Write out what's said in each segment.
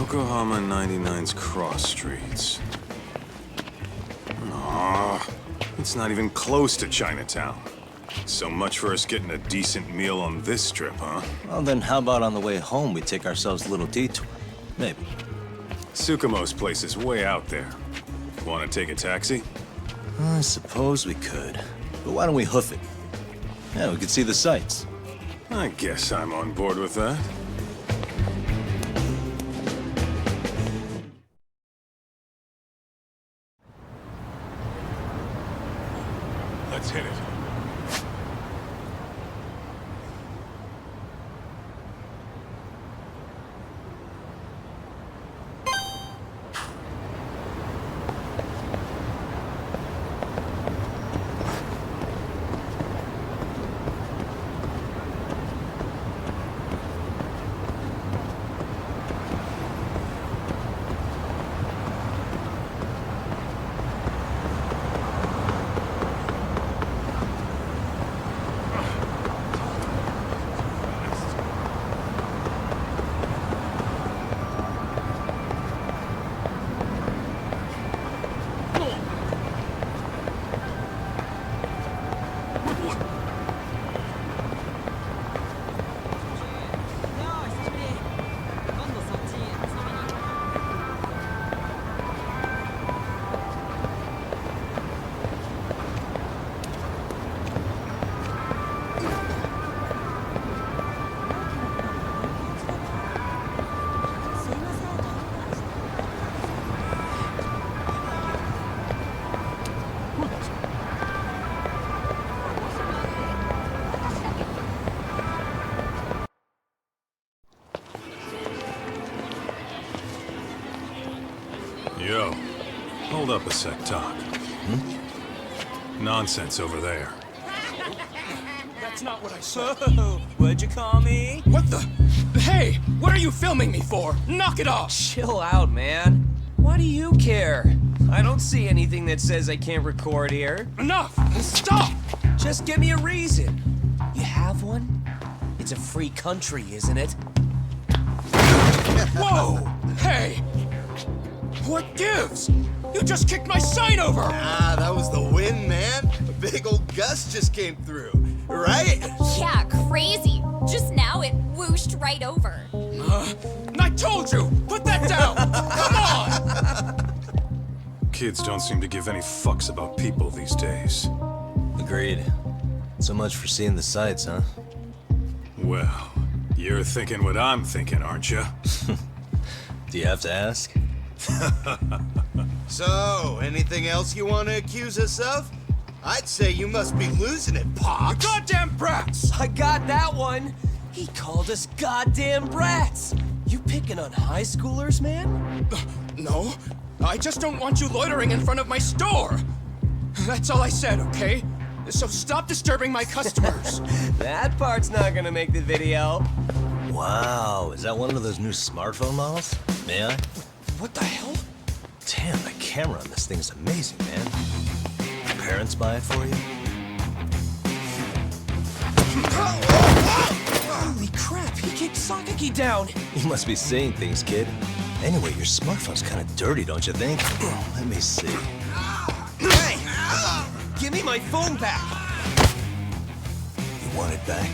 Yokohama 99's cross streets. Aw, it's not even close to Chinatown. So much for us getting a decent meal on this strip, huh? Well, then how about on the way home we take ourselves a little detour? Maybe. Tsukumo's place is way out there. Want to take a taxi? I suppose we could. But why don't we hoof it? Yeah, we could see the sights. I guess I'm on board with that. Let's hit it. Yo, hold up a sec, Talk. Nonsense over there. That's not what I said. Whoa, what'd you call me? What the? Hey, what are you filming me for? Knock it off! Chill out, man. Why do you care? I don't see anything that says I can't record here. Enough! Stop! Just give me a reason. You have one? It's a free country, isn't it? Whoa! Hey! What gives? You just kicked my sign over! Ah, that was the wind, man. A big old gust just came through, right? Yeah, crazy. Just now it whooshed right over. I told you! Put that down! Come on! Kids don't seem to give any fucks about people these days. Agreed. So much for seeing the sights, huh? Well, you're thinking what I'm thinking, aren't you? Do you have to ask? So, anything else you want to accuse us of? I'd say you must be losing it, Pops. You goddamn brats! I got that one. He called us goddamn brats. You picking on high schoolers, man? No, I just don't want you loitering in front of my store. That's all I said, okay? So stop disturbing my customers. That part's not gonna make the video. Wow, is that one of those new smartphone models? May I? What the hell? Damn, the camera on this thing's amazing, man. Your parents buy it for you? Holy crap, he kicked Sakaki down. You must be seeing things, kid. Anyway, your smartphone's kind of dirty, don't you think? Let me see. Hey! Give me my phone back! You want it back?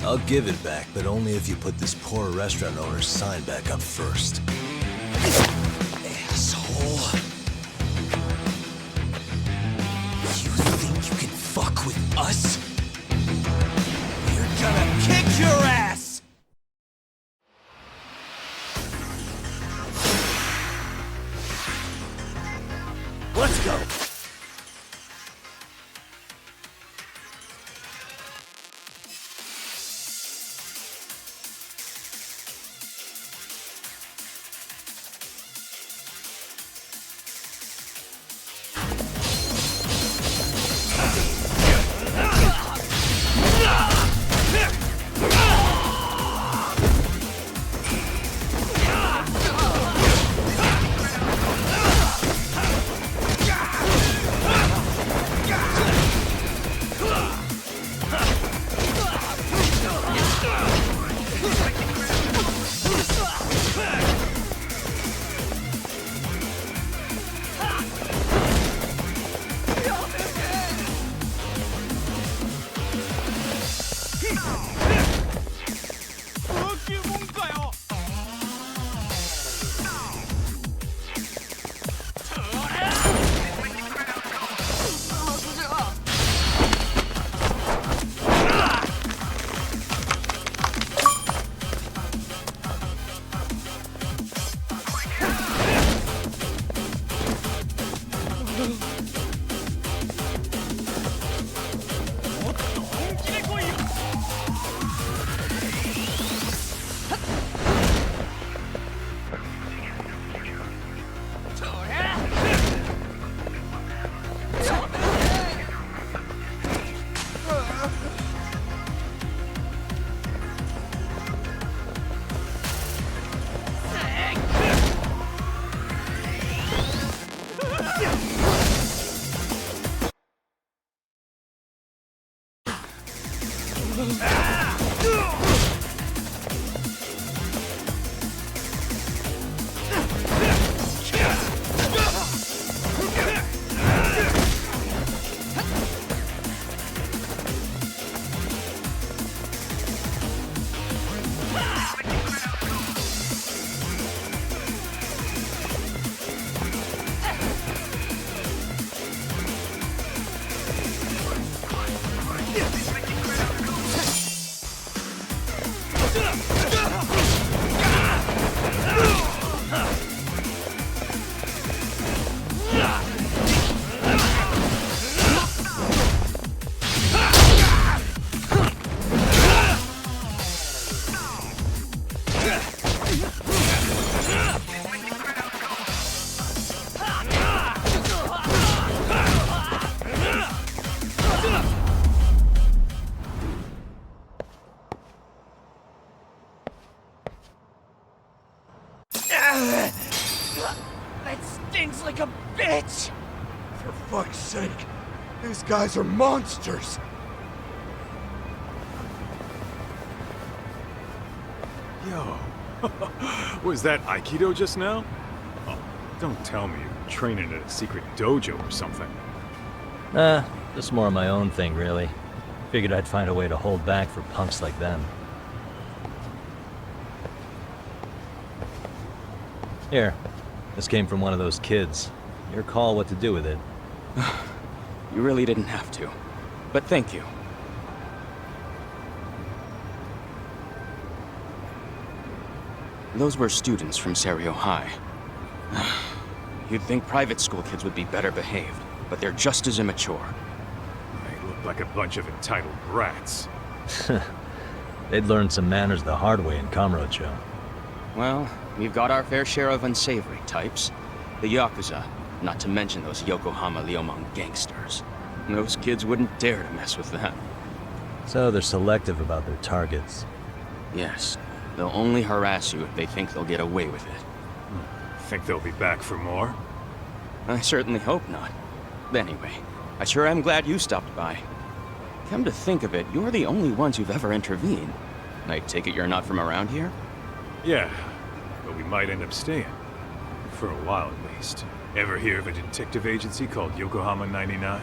I'll give it back, but only if you put this poor restaurant owner's sign back up first. Asshole. You think you can fuck with us? We're gonna kick your ass! Let's go! That stings like a bitch! For fuck's sake, these guys are monsters! Yo, was that Aikido just now? Oh, don't tell me you're training at a secret dojo or something. Just more of my own thing, really. Figured I'd find a way to hold back for punks like them. Here, this came from one of those kids. Your call what to do with it. You really didn't have to. But thank you. Those were students from Serio High. You'd think private school kids would be better behaved, but they're just as immature. They look like a bunch of entitled brats. They'd learned some manners the hard way in Kamurochō. Well, we've got our fair share of unsavory types. The Yakuza, not to mention those Yokohama Liumang gangsters. Those kids wouldn't dare to mess with them. So they're selective about their targets. Yes, they'll only harass you if they think they'll get away with it. Think they'll be back for more? I certainly hope not. Anyway, I sure am glad you stopped by. Come to think of it, you're the only ones who've ever intervened. I take it you're not from around here? Yeah, but we might end up staying. For a while at least. Ever hear of a detective agency called Yokohama 99?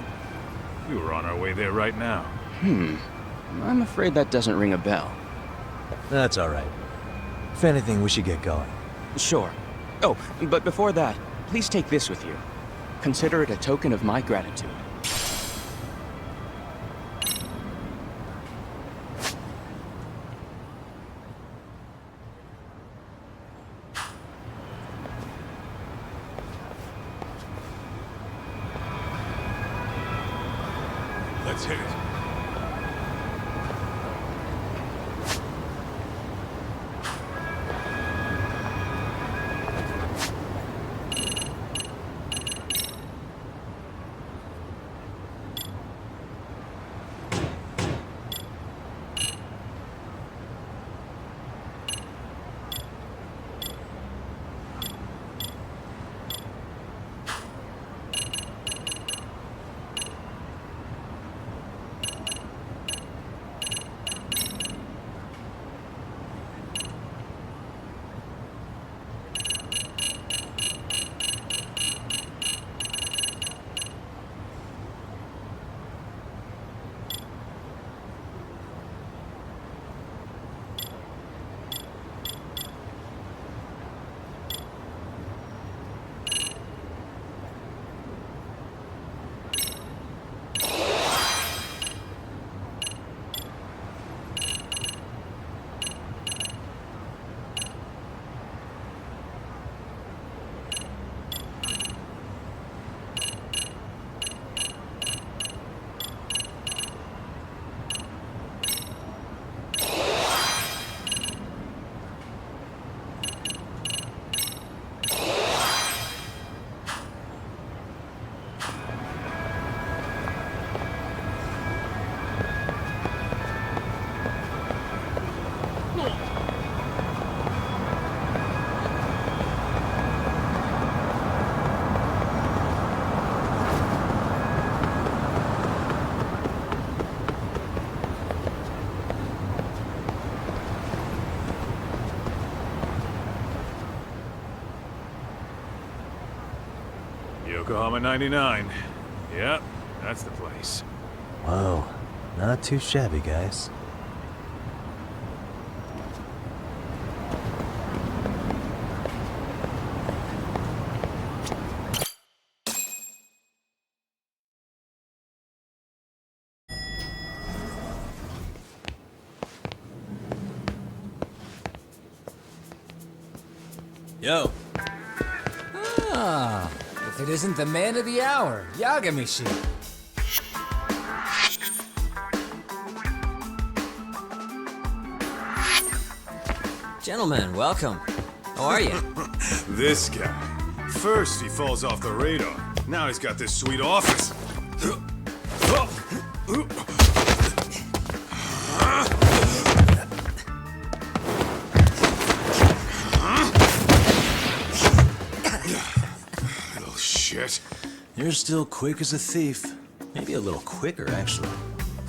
We were on our way there right now. I'm afraid that doesn't ring a bell. That's all right. If anything, we should get going. Sure. Oh, but before that, please take this with you. Consider it a token of my gratitude. Let's hit it. Yokohama 99. Yep, that's the place. Whoa, not too shabby, guys. Yo. Ah, if it isn't the man of the hour, Yagami-shi. Gentlemen, welcome. How are you? This guy. First he falls off the radar. Now he's got this sweet office. Little shit. You're still quick as a thief. Maybe a little quicker, actually.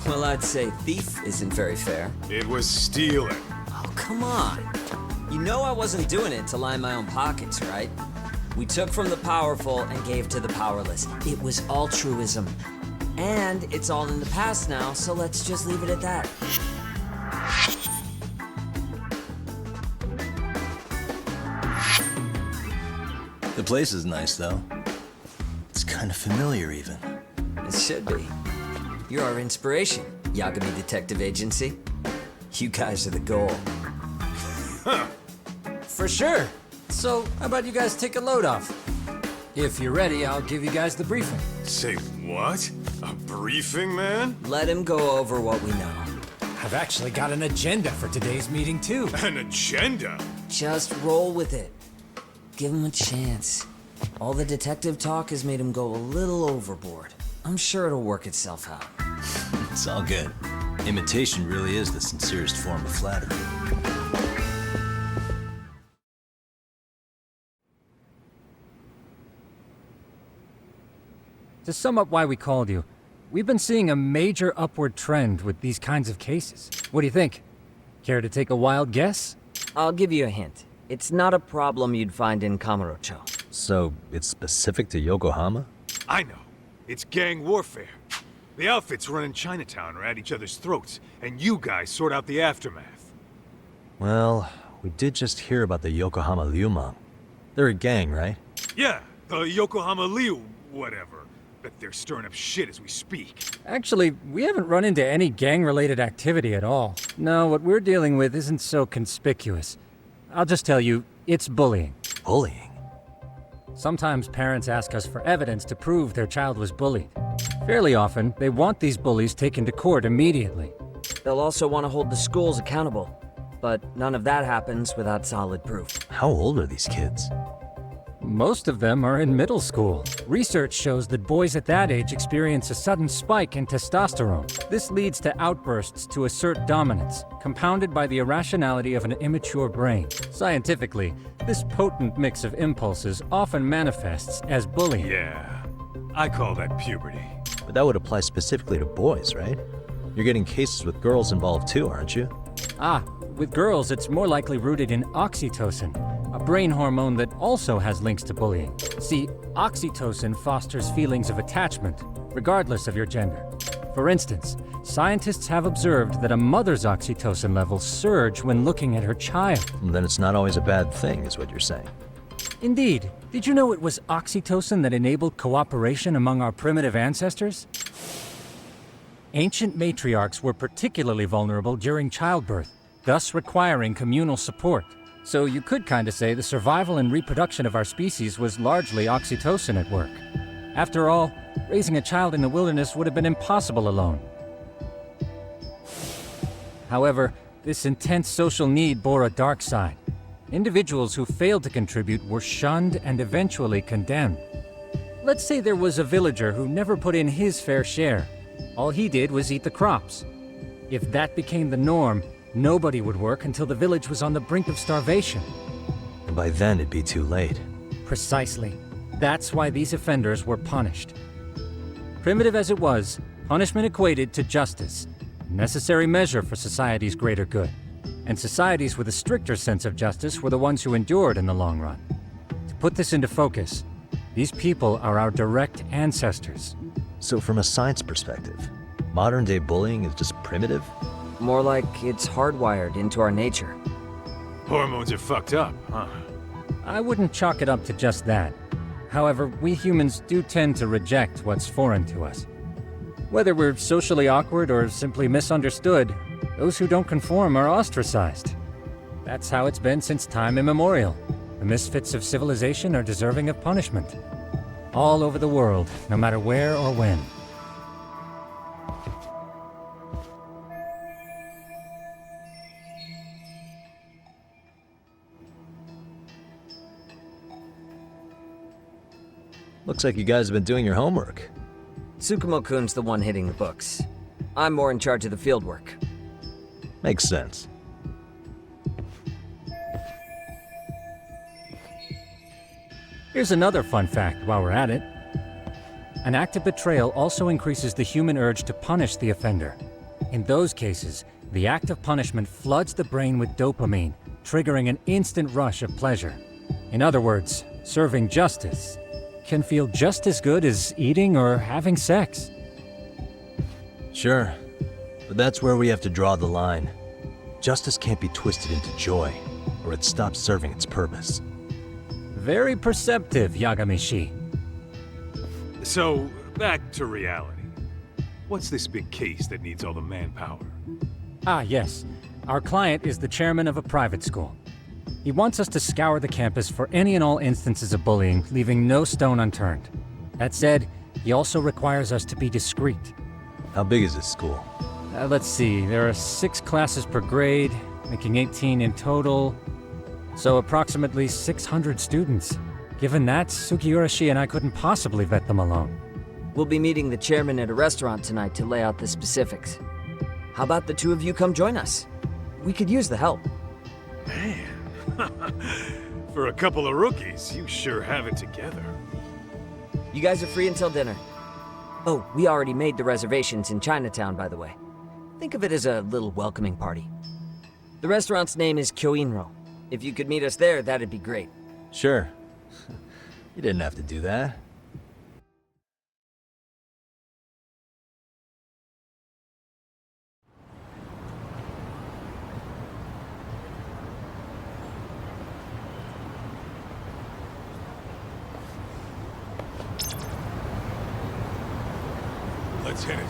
Well, I'd say thief isn't very fair. It was stealing. Oh, come on. You know I wasn't doing it to line my own pockets, right? We took from the powerful and gave to the powerless. It was altruism. And it's all in the past now, so let's just leave it at that. The place is nice, though. It's kind of familiar, even. It should be. You're our inspiration, Yagami Detective Agency. You guys are the goal. For sure. So, how about you guys take a load off? If you're ready, I'll give you guys the briefing. Say what? A briefing, man? Let him go over what we know. I've actually got an agenda for today's meeting, too. An agenda? Just roll with it. Give him a chance. All the detective talk has made him go a little overboard. I'm sure it'll work itself out. It's all good. Imitation really is the sincerest form of flattery. To sum up why we called you, we've been seeing a major upward trend with these kinds of cases. What do you think? Care to take a wild guess? I'll give you a hint. It's not a problem you'd find in Kamurochō. So, it's specific to Yokohama? I know. It's gang warfare. The outfits running Chinatown are at each other's throats, and you guys sort out the aftermath. Well, we did just hear about the Yokohama Liumang. They're a gang, right? Yeah, the Yokohama Liu, whatever. Bet they're stirring up shit as we speak. Actually, we haven't run into any gang-related activity at all. No, what we're dealing with isn't so conspicuous. I'll just tell you, it's bullying. Bullying? Sometimes parents ask us for evidence to prove their child was bullied. Fairly often, they want these bullies taken to court immediately. They'll also want to hold the schools accountable. But none of that happens without solid proof. How old are these kids? Most of them are in middle school. Research shows that boys at that age experience a sudden spike in testosterone. This leads to outbursts to assert dominance, compounded by the irrationality of an immature brain. Scientifically, this potent mix of impulses often manifests as bullying. Yeah, I call that puberty. But that would apply specifically to boys, right? You're getting cases with girls involved too, aren't you? Ah, with girls, it's more likely rooted in oxytocin, a brain hormone that also has links to bullying. See, oxytocin fosters feelings of attachment, regardless of your gender. For instance, scientists have observed that a mother's oxytocin levels surge when looking at her child. Then it's not always a bad thing, is what you're saying. Indeed. Did you know it was oxytocin that enabled cooperation among our primitive ancestors? Ancient matriarchs were particularly vulnerable during childbirth, thus requiring communal support. So you could kinda say the survival and reproduction of our species was largely oxytocin at work. After all, raising a child in the wilderness would have been impossible alone. However, this intense social need bore a dark side. Individuals who failed to contribute were shunned and eventually condemned. Let's say there was a villager who never put in his fair share. All he did was eat the crops. If that became the norm, nobody would work until the village was on the brink of starvation. And by then it'd be too late. Precisely. That's why these offenders were punished. Primitive as it was, punishment equated to justice, a necessary measure for society's greater good. And societies with a stricter sense of justice were the ones who endured in the long run. To put this into focus, these people are our direct ancestors. So from a science perspective, modern-day bullying is just primitive? More like it's hardwired into our nature. Hormones are fucked up, huh? I wouldn't chalk it up to just that. However, we humans do tend to reject what's foreign to us. Whether we're socially awkward or simply misunderstood, those who don't conform are ostracized. That's how it's been since time immemorial. The misfits of civilization are deserving of punishment. All over the world, no matter where or when. Looks like you guys have been doing your homework. Tsukumo-kun's the one hitting the books. I'm more in charge of the field work. Makes sense. Here's another fun fact while we're at it. An act of betrayal also increases the human urge to punish the offender. In those cases, the act of punishment floods the brain with dopamine, triggering an instant rush of pleasure. In other words, serving justice can feel just as good as eating or having sex. Sure, but that's where we have to draw the line. Justice can't be twisted into joy, or it stops serving its purpose. Very perceptive, Yagami-shi. So, back to reality. What's this big case that needs all the manpower? Ah, yes. Our client is the chairman of a private school. He wants us to scour the campus for any and all instances of bullying, leaving no stone unturned. That said, he also requires us to be discreet. How big is this school? Let's see, there are 6 classes per grade, making 18 in total. So approximately 600 students. Given that, Sugiurashi and I couldn't possibly vet them alone. We'll be meeting the chairman at a restaurant tonight to lay out the specifics. How about the two of you come join us? We could use the help. Man, for a couple of rookies, you sure have it together. You guys are free until dinner. Oh, we already made the reservations in Chinatown, by the way. Think of it as a little welcoming party. The restaurant's name is Kyoinro. If you could meet us there, that'd be great. Sure. You didn't have to do that. Let's hit it.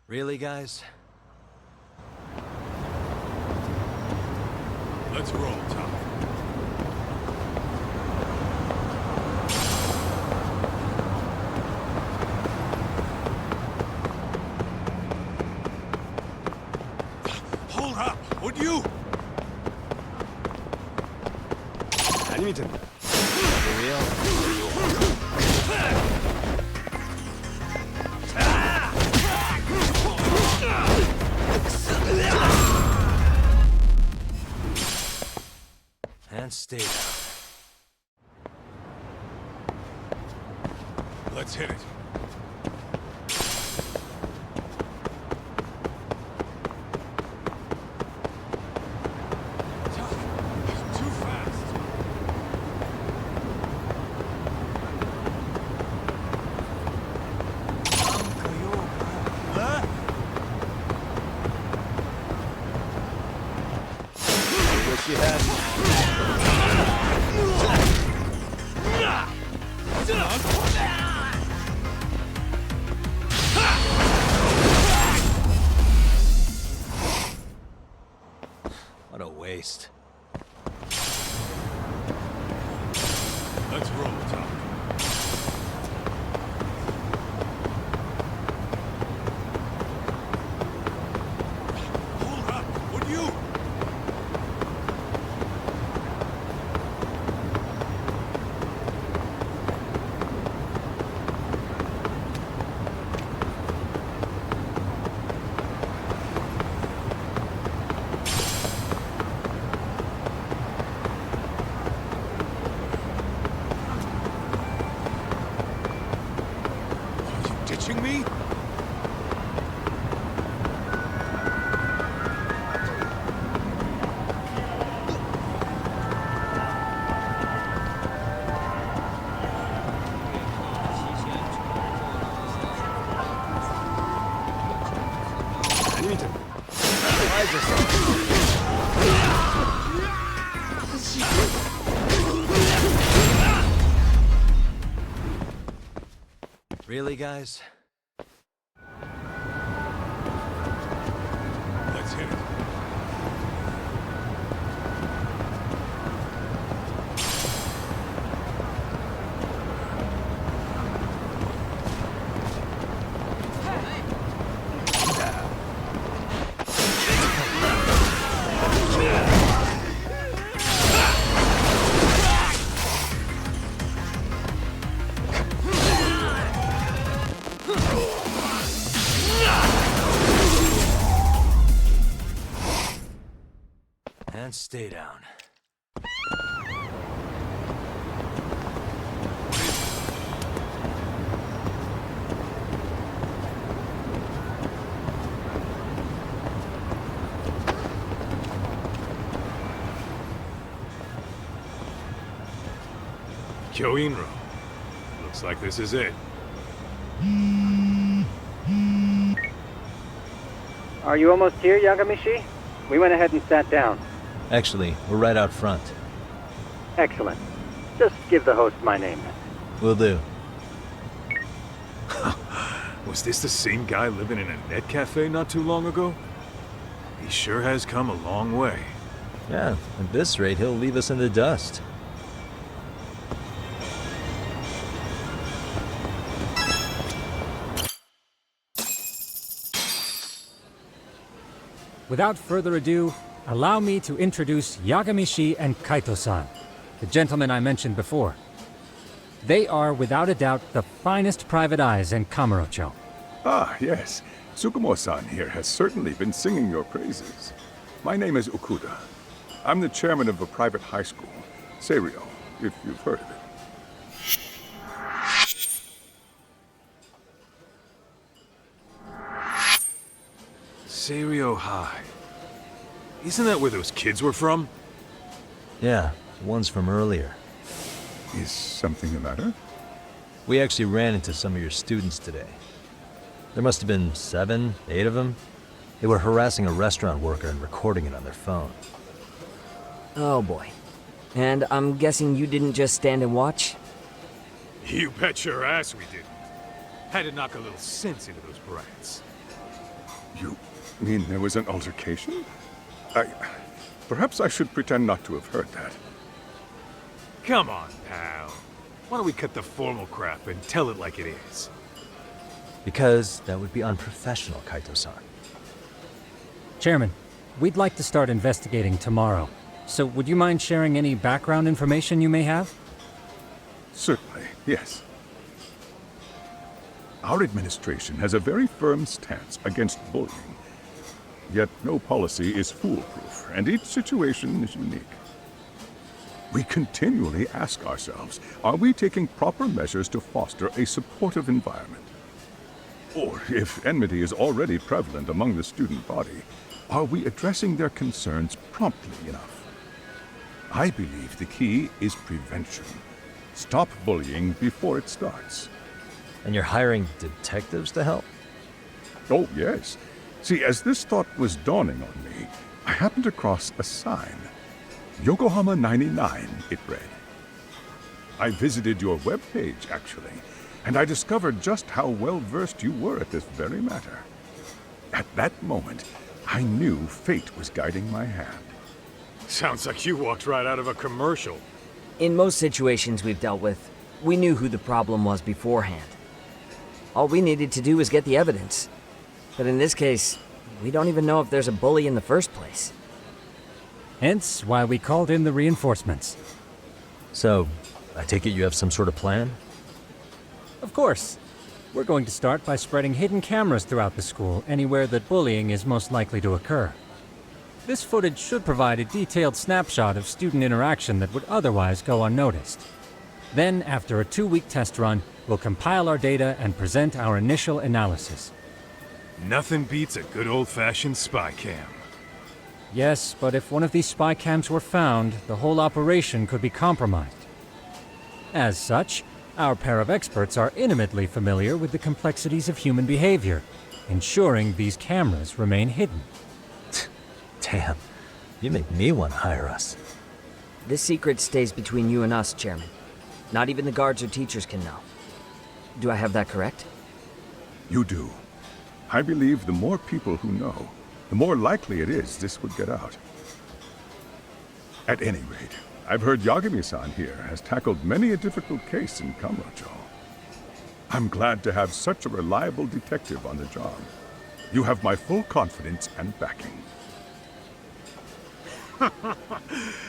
Really, guys? Let's roll, Tom. Hold up, would you? For real? And stay down. Let's hit it. Too fast. Really, guys? Let's hit it. And stay down. Kyoinro. Looks like this is it. Are you almost here, Yagami-shi? We went ahead and sat down. Actually, we're right out front. Excellent. Just give the host my name. Will do. Was this the same guy living in a net cafe not too long ago? He sure has come a long way. Yeah, at this rate, he'll leave us in the dust. Without further ado, allow me to introduce Yagami-shi and Kaito-san, the gentlemen I mentioned before. They are, without a doubt, the finest private eyes in Kamurochō. Ah, yes. Tsukumo-san here has certainly been singing your praises. My name is Okuda. I'm the chairman of a private high school, Seiryō, if you've heard of it. Seiryō High. Isn't that where those kids were from? Yeah, the ones from earlier. Is something the matter? We actually ran into some of your students today. There must have been 7, 8 of them. They were harassing a restaurant worker and recording it on their phone. Oh boy. And I'm guessing you didn't just stand and watch? You bet your ass we didn't. Had to knock a little sense into those brats. You mean there was an altercation? Perhaps I should pretend not to have heard that. Come on, pal. Why don't we cut the formal crap and tell it like it is? Because that would be unprofessional, Kaito-san. Chairman, we'd like to start investigating tomorrow. So would you mind sharing any background information you may have? Certainly, yes. Our administration has a very firm stance against bullying. Yet no policy is foolproof, and each situation is unique. We continually ask ourselves, are we taking proper measures to foster a supportive environment? Or, if enmity is already prevalent among the student body, are we addressing their concerns promptly enough? I believe the key is prevention. Stop bullying before it starts. And you're hiring detectives to help? Oh, yes. See, as this thought was dawning on me, I happened across a sign. Yokohama 99, it read. I visited your webpage, actually, and I discovered just how well-versed you were at this very matter. At that moment, I knew fate was guiding my hand. Sounds like you walked right out of a commercial. In most situations we've dealt with, we knew who the problem was beforehand. All we needed to do was get the evidence. But in this case, we don't even know if there's a bully in the first place. Hence why we called in the reinforcements. So, I take it you have some sort of plan? Of course. We're going to start by spreading hidden cameras throughout the school, anywhere that bullying is most likely to occur. This footage should provide a detailed snapshot of student interaction that would otherwise go unnoticed. Then, after a 2-week test run, we'll compile our data and present our initial analysis. Nothing beats a good old-fashioned spy cam. Yes, but if one of these spy cams were found, the whole operation could be compromised. As such, our pair of experts are intimately familiar with the complexities of human behavior, ensuring these cameras remain hidden. Damn, you make me want to hire us. This secret stays between you and us, Chairman. Not even the guards or teachers can know. Do I have that correct? You do. I believe the more people who know, the more likely it is this would get out. At any rate, I've heard Yagami-san here has tackled many a difficult case in Kamurochō. I'm glad to have such a reliable detective on the job. You have my full confidence and backing.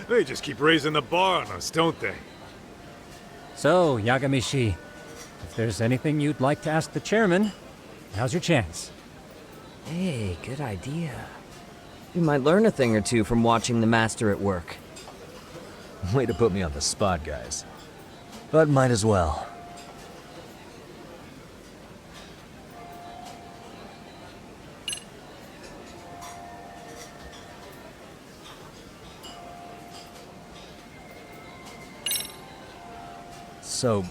They just keep raising the bar on us, don't they? So, Yagami-shi, if there's anything you'd like to ask the chairman, now's your chance. Hey, good idea. You might learn a thing or two from watching the master at work. Way to put me on the spot, guys. But might as well. So,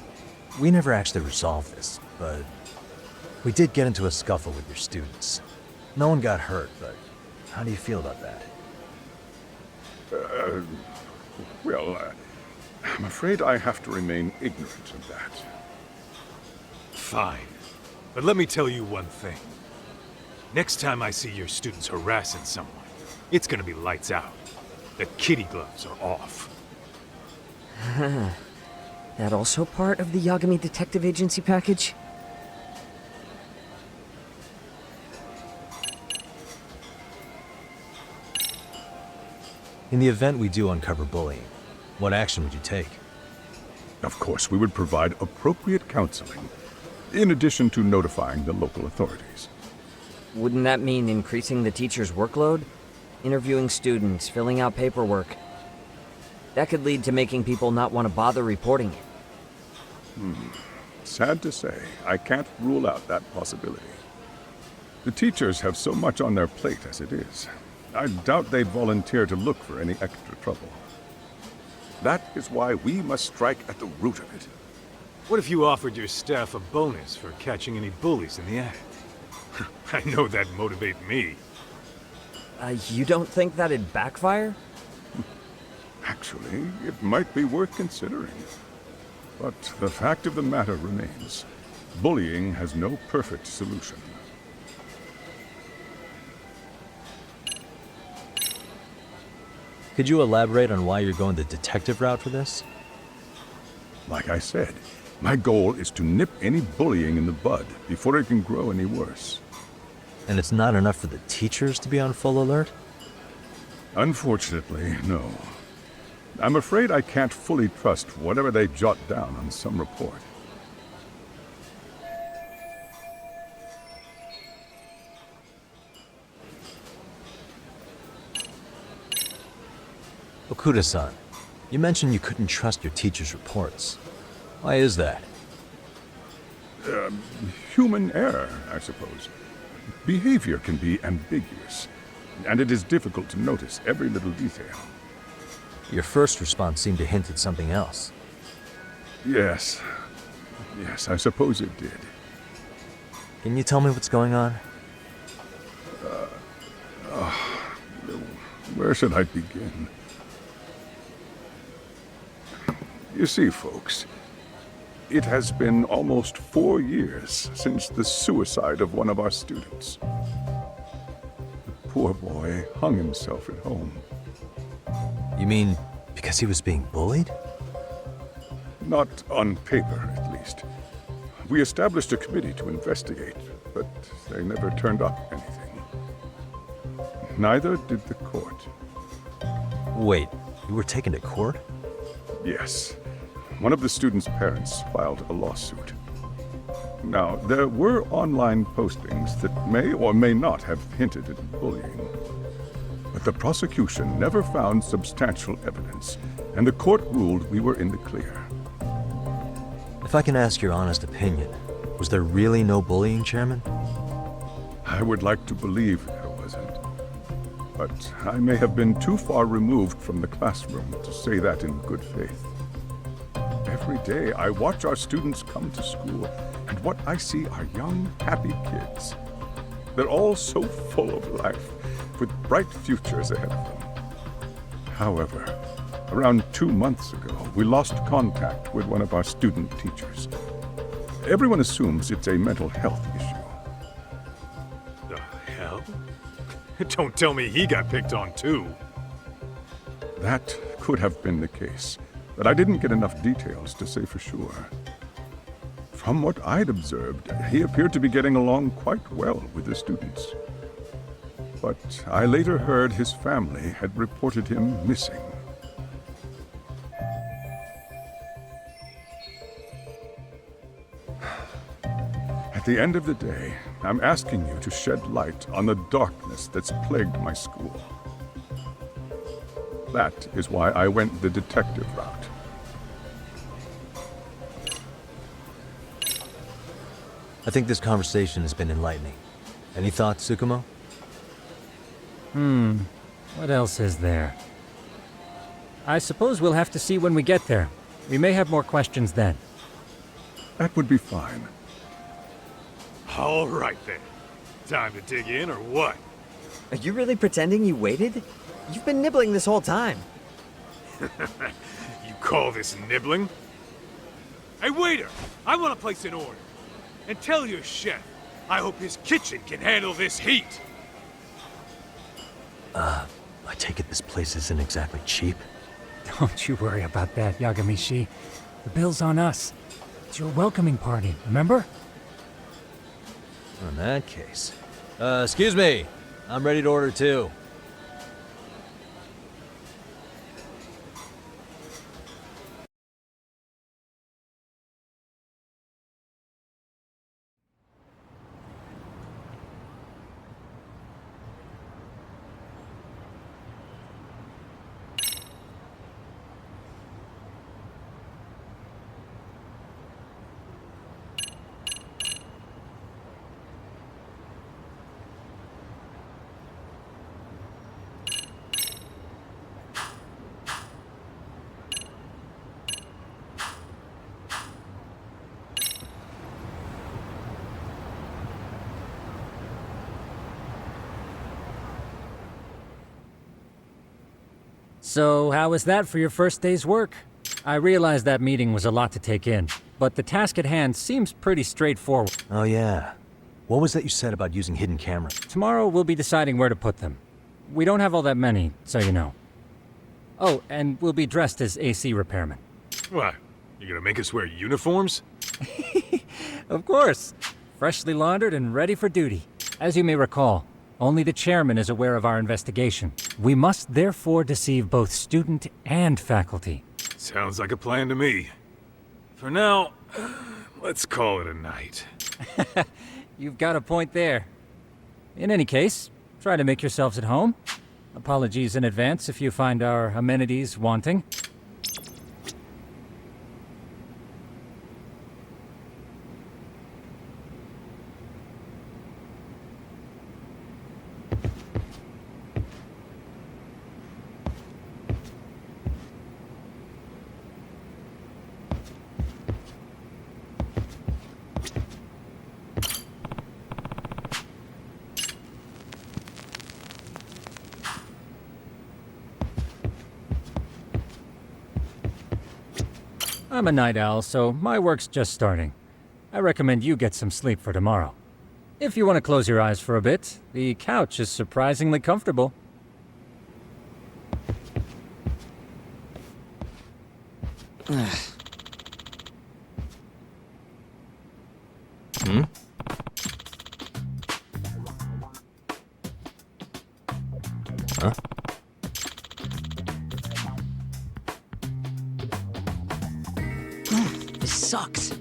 we never actually resolved this, but we did get into a scuffle with your students. No one got hurt, but how do you feel about that? Well, I'm afraid I have to remain ignorant of that. Fine. But let me tell you one thing. Next time I see your students harassing someone, it's gonna be lights out. The kitty gloves are off. That also part of the Yagami Detective Agency package? In the event we do uncover bullying, what action would you take? Of course, we would provide appropriate counseling, in addition to notifying the local authorities. Wouldn't that mean increasing the teacher's workload? Interviewing students, filling out paperwork. That could lead to making people not want to bother reporting it. Sad to say, I can't rule out that possibility. The teachers have so much on their plate as it is. I doubt they'd volunteer to look for any extra trouble. That is why we must strike at the root of it. What if you offered your staff a bonus for catching any bullies in the act? I know that'd motivate me. You don't think that'd backfire? Actually, it might be worth considering. But the fact of the matter remains, bullying has no perfect solution. Could you elaborate on why you're going the detective route for this? Like I said, my goal is to nip any bullying in the bud before it can grow any worse. And it's not enough for the teachers to be on full alert? Unfortunately, no. I'm afraid I can't fully trust whatever they jot down on some report. Okuda-san, you mentioned you couldn't trust your teacher's reports. Why is that? Human error, I suppose. Behavior can be ambiguous, and it is difficult to notice every little detail. Your first response seemed to hint at something else. Yes. Yes, I suppose it did. Can you tell me what's going on? Where should I begin? You see, folks, it has been almost 4 years since the suicide of one of our students. The poor boy hung himself at home. You mean because he was being bullied? Not on paper, at least. We established a committee to investigate, but they never turned up anything. Neither did the court. Wait, you were taken to court? Yes. One of the students' parents filed a lawsuit. Now, there were online postings that may or may not have hinted at bullying. But the prosecution never found substantial evidence, and the court ruled we were in the clear. If I can ask your honest opinion, was there really no bullying, Chairman? I would like to believe there wasn't. But I may have been too far removed from the classroom to say that in good faith. Every day I watch our students come to school, and what I see are young, happy kids. They're all so full of life, with bright futures ahead of them. However, around 2 months ago, we lost contact with one of our student teachers. Everyone assumes it's a mental health issue. The hell? Don't tell me he got picked on too. That could have been the case, but I didn't get enough details to say for sure. From what I'd observed, he appeared to be getting along quite well with the students. But I later heard his family had reported him missing. At the end of the day, I'm asking you to shed light on the darkness that's plagued my school. That is why I went the detective route. I think this conversation has been enlightening. Any thoughts, Tsukumo? What else is there? I suppose we'll have to see when we get there. We may have more questions then. That would be fine. All right then. Time to dig in or what? Are you really pretending you waited? You've been nibbling this whole time. You call this nibbling? Hey waiter, I want to place an order. And tell your chef, I hope his kitchen can handle this heat. I take it this place isn't exactly cheap? Don't you worry about that, Yagami-shi. The bill's on us. It's your welcoming party, remember? In that case. Excuse me. I'm ready to order too. So, how was that for your first day's work? I realized that meeting was a lot to take in, but the task at hand seems pretty straightforward. Oh yeah. What was that you said about using hidden cameras? Tomorrow we'll be deciding where to put them. We don't have all that many, so you know. Oh, and we'll be dressed as AC repairmen. What? You gonna make us wear uniforms? Of course. Freshly laundered and ready for duty. As you may recall, only the chairman is aware of our investigation. We must therefore deceive both student and faculty. Sounds like a plan to me. For now, let's call it a night. You've got a point there. In any case, try to make yourselves at home. Apologies in advance if you find our amenities wanting. I'm a night owl, so my work's just starting. I recommend you get some sleep for tomorrow. If you want to close your eyes for a bit, the couch is surprisingly comfortable. Huh? This sucks.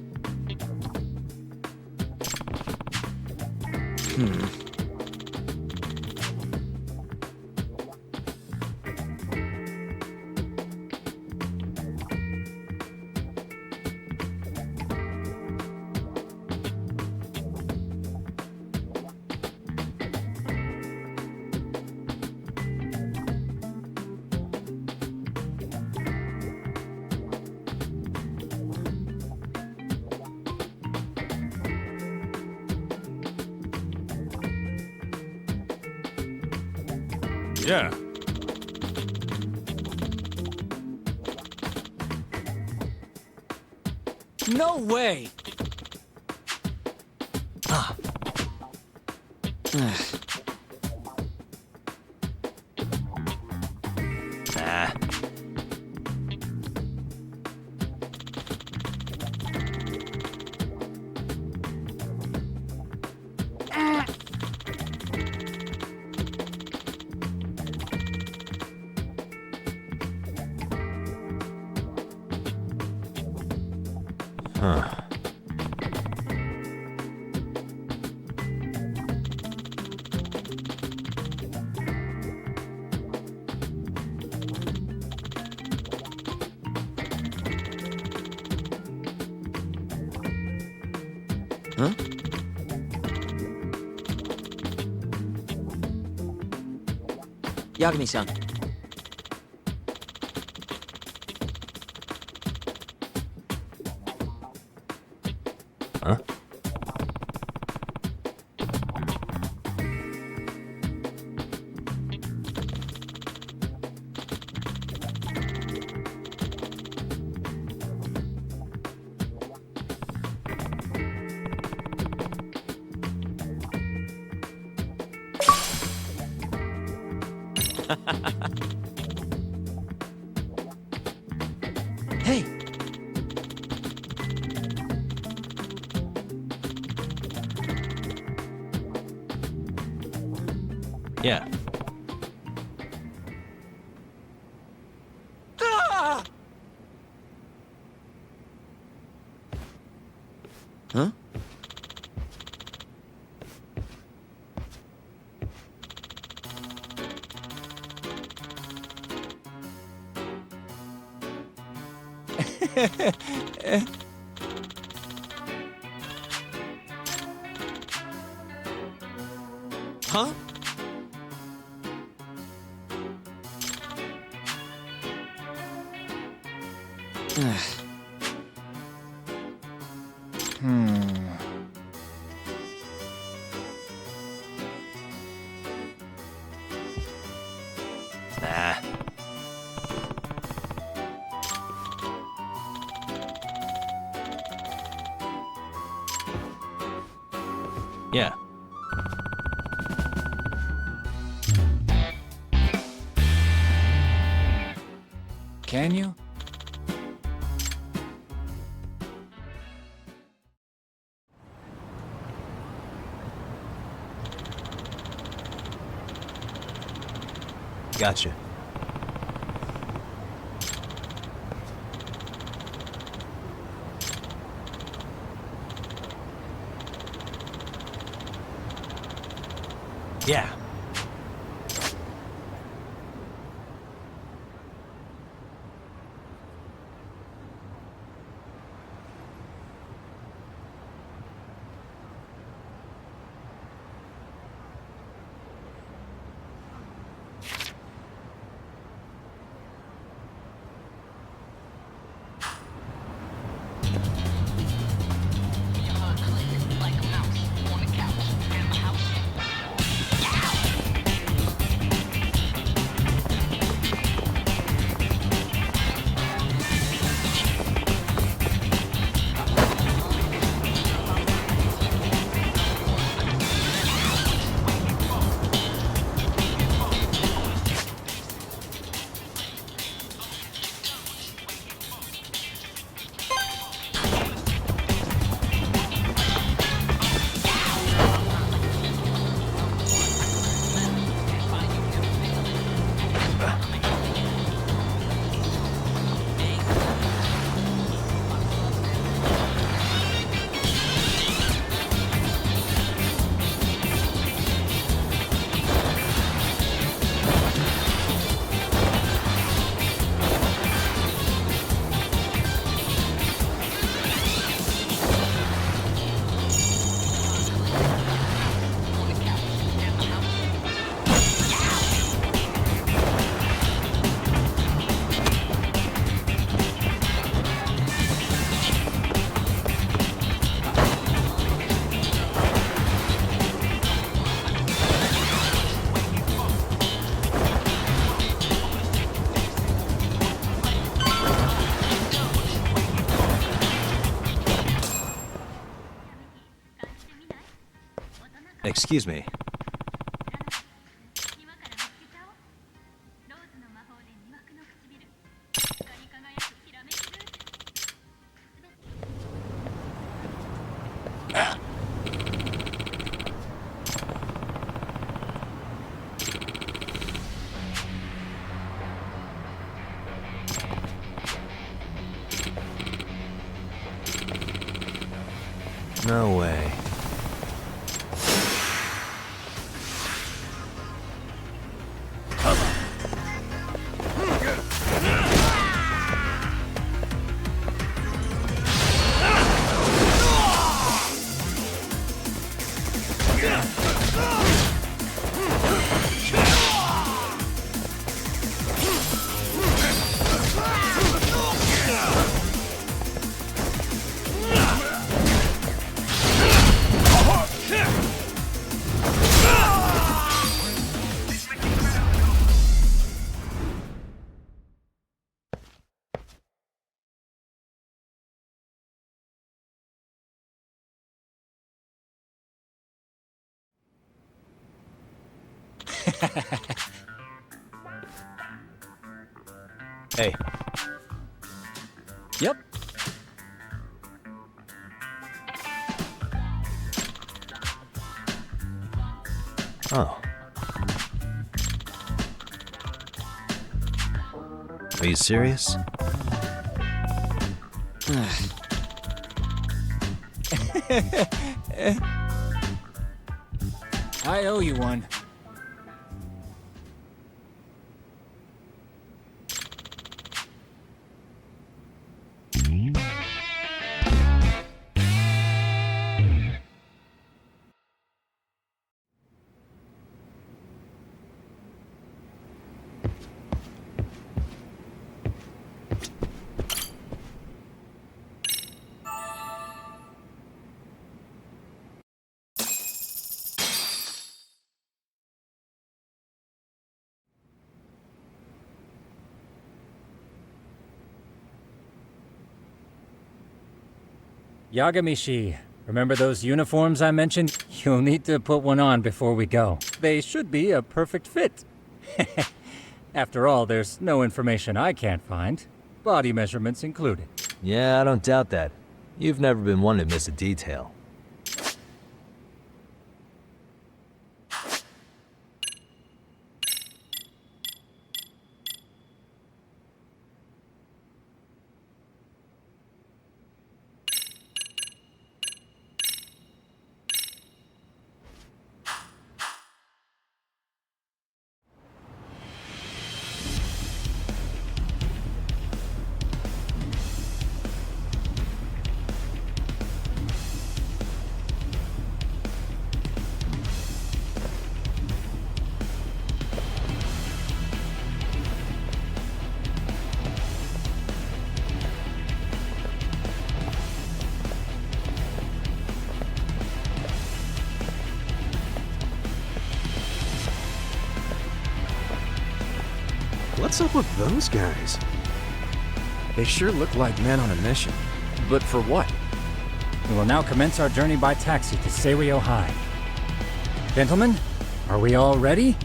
Yeah. No way! Ah. Nah. Huh. Huh? Yagami-san. Huh? Hey! Yeah. Huh? Huh? Nah. Yeah. Can you? Gotcha. Yeah. Excuse me. No way. Hey. Yep. Oh. Are you serious? I owe you one. Yagami-shi, remember those uniforms I mentioned? You'll need to put one on before we go. They should be a perfect fit. After all, there's no information I can't find. Body measurements included. Yeah, I don't doubt that. You've never been one to miss a detail. What's up with those guys? They sure look like men on a mission. But for what? We will now commence our journey by taxi to Seiryo High. Gentlemen, are we all ready?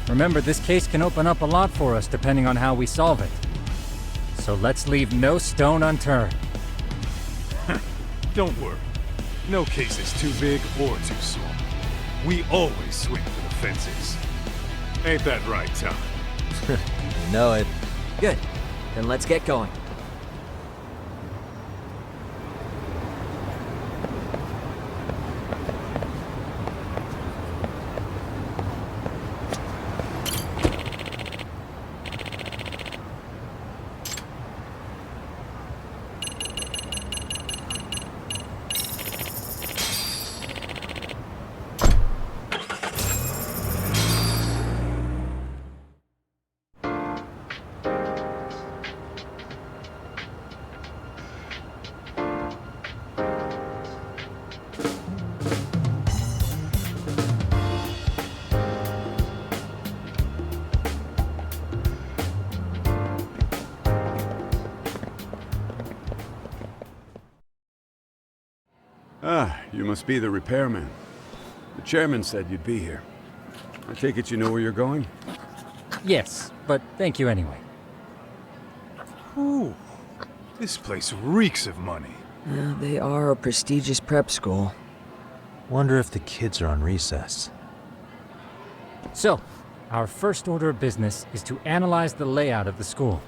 Remember, this case can open up a lot for us depending on how we solve it. So let's leave no stone unturned. Don't worry. No case is too big or too small. We always swing for the fences. Ain't that right, Tom? You know it. Good. Then let's get going. Ah, you must be the repairman. The chairman said you'd be here. I take it you know where you're going? Yes, but thank you anyway. Ooh, this place reeks of money. They are a prestigious prep school. Wonder if the kids are on recess. So, our first order of business is to analyze the layout of the school.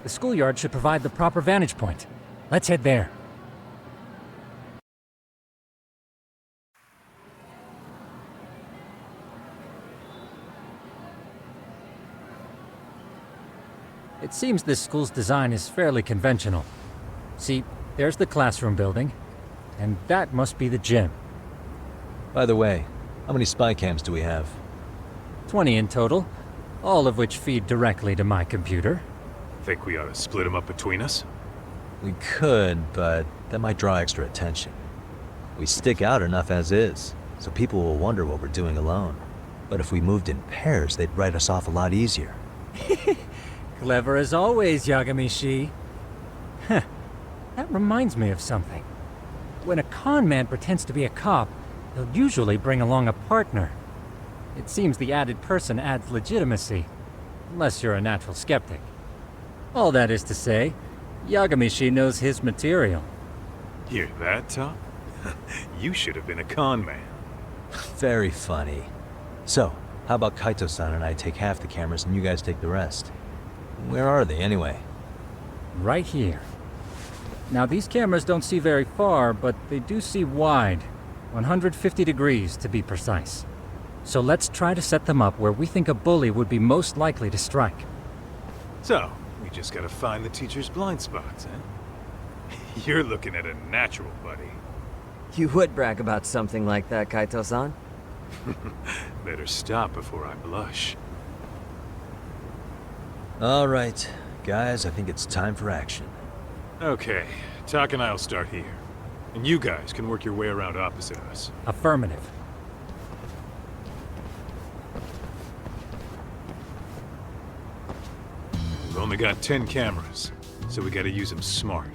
The schoolyard should provide the proper vantage point. Let's head there. It seems this school's design is fairly conventional. See, there's the classroom building, and that must be the gym. By the way, how many spy cams do we have? 20 in total, all of which feed directly to my computer. Think we ought to split them up between us? We could, but that might draw extra attention. We stick out enough as is, so people will wonder what we're doing alone. But if we moved in pairs, they'd write us off a lot easier. Clever as always, Yagami-shi. Huh. That reminds me of something. When a con man pretends to be a cop, he'll usually bring along a partner. It seems the added person adds legitimacy, unless you're a natural skeptic. All that is to say, Yagami-shi knows his material. Hear that, Top? You should have been a con man. Very funny. So, how about Kaito-san and I take half the cameras and you guys take the rest? Where are they, anyway? Right here. Now, these cameras don't see very far, but they do see wide. 150 degrees, to be precise. So let's try to set them up where we think a bully would be most likely to strike. So, we just gotta find the teacher's blind spots, eh? You're looking at a natural, buddy. You would brag about something like that, Kaito-san. Better stop before I blush. All right, guys, I think it's time for action. Okay, Tak and I'll start here. And you guys can work your way around opposite us. Affirmative. We've only got 10 cameras, so we gotta use them smart.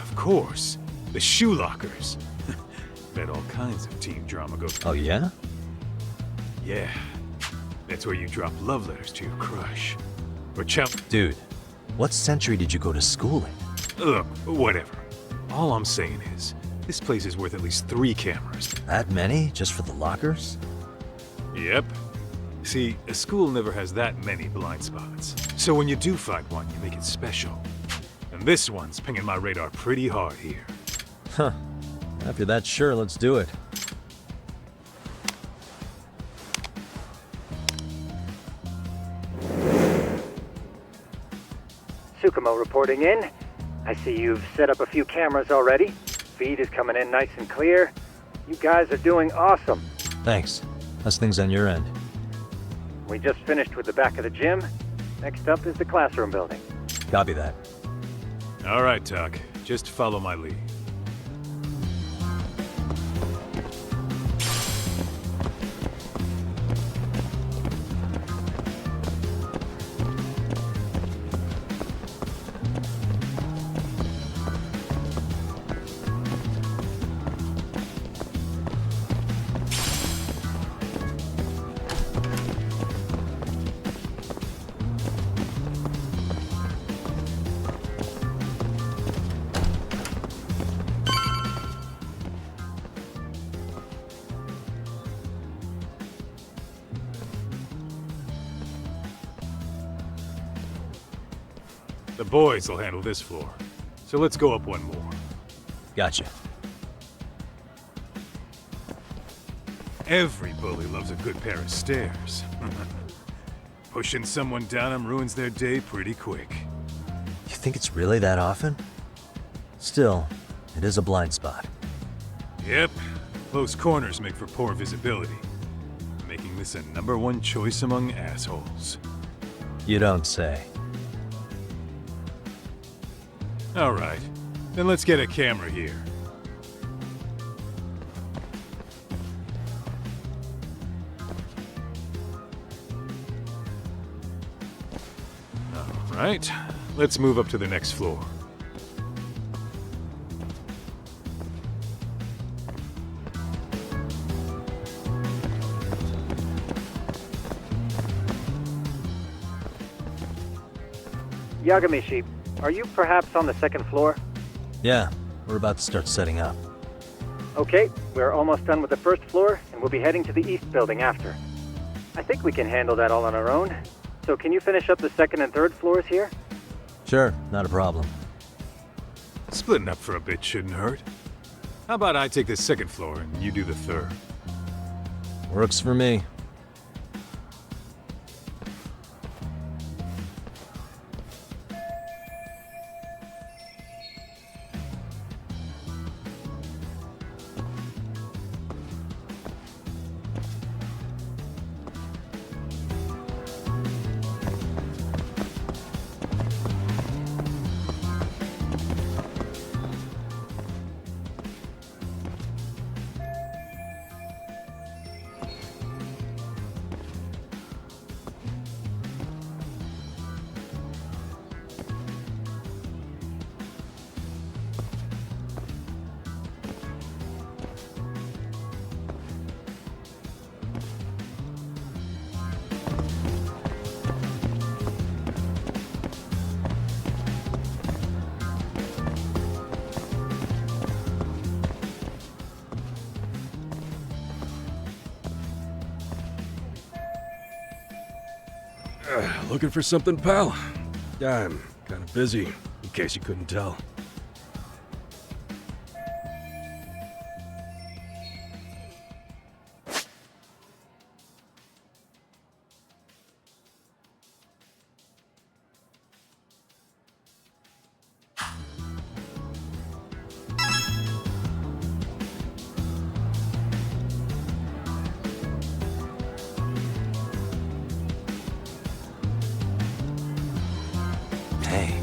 Of course. The shoe lockers. Bet all kinds of teen drama goes. Oh, yeah? Yeah. That's where you drop love letters to your crush. Or Dude, what century did you go to school in? Look, whatever. All I'm saying is, this place is worth at least 3 cameras. That many? Just for the lockers? Yep. See, a school never has that many blind spots. So when you do find one, you make it special. And this one's pinging my radar pretty hard here. Huh. After that, sure, let's do it. Tsukumo reporting in. I see you've set up a few cameras already. Feed is coming in nice and clear. You guys are doing awesome. Thanks. How's things on your end? We just finished with the back of the gym. Next up is the classroom building. Copy that. All right, Tak. Just follow my lead. The boys will handle this floor. So let's go up one more. Gotcha. Every bully loves a good pair of stairs. Pushing someone down them ruins their day pretty quick. You think it's really that often? Still, it is a blind spot. Yep. Close corners make for poor visibility, making this a #1 choice among assholes. You don't say. All right. Then let's get a camera here. All right, let's move up to the next floor. Yagami Sheep, are you perhaps on the second floor? Yeah, we're about to start setting up. Okay, we're almost done with the first floor, and we'll be heading to the east building after. I think we can handle that all on our own. So can you finish up the second and third floors here? Sure, not a problem. Splitting up for a bit shouldn't hurt. How about I take the second floor and you do the third? Works for me. Looking for something, pal? Yeah, I'm kind of busy, in case you couldn't tell. Hey.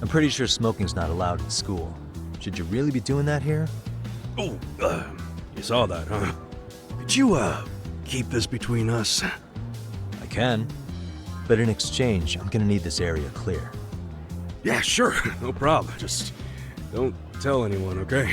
I'm pretty sure smoking's not allowed in school. Should you really be doing that here? Oh, you saw that, huh? Could you, keep this between us? I can. But in exchange, I'm gonna need this area clear. Yeah, sure, no problem. Just don't tell anyone, okay?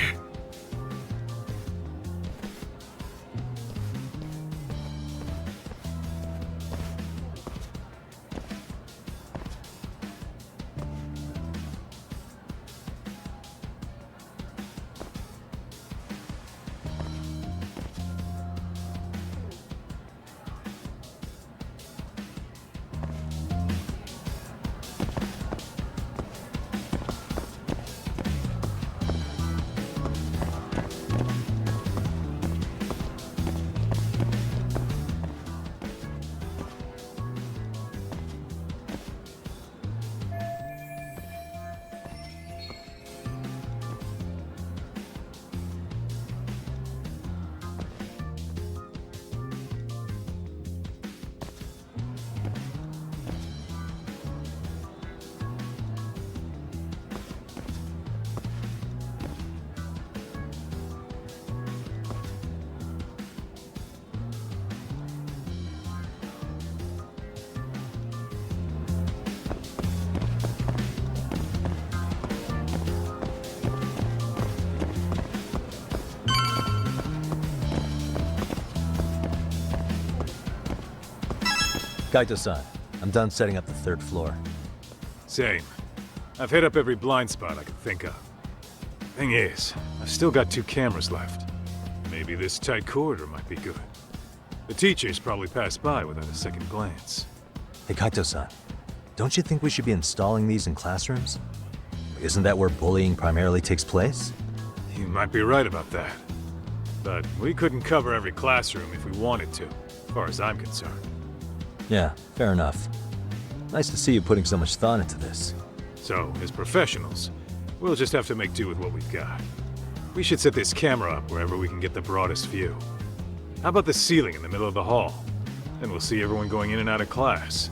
Kaito-san, I'm done setting up the third floor. Same. I've hit up every blind spot I could think of. Thing is, I've still got 2 cameras left. Maybe this tight corridor might be good. The teachers probably passed by without a second glance. Hey Kaito-san, don't you think we should be installing these in classrooms? Isn't that where bullying primarily takes place? You might be right about that. But we couldn't cover every classroom if we wanted to, as far as I'm concerned. Yeah, fair enough. Nice to see you putting so much thought into this. So, as professionals, we'll just have to make do with what we've got. We should set this camera up wherever we can get the broadest view. How about the ceiling in the middle of the hall? Then we'll see everyone going in and out of class.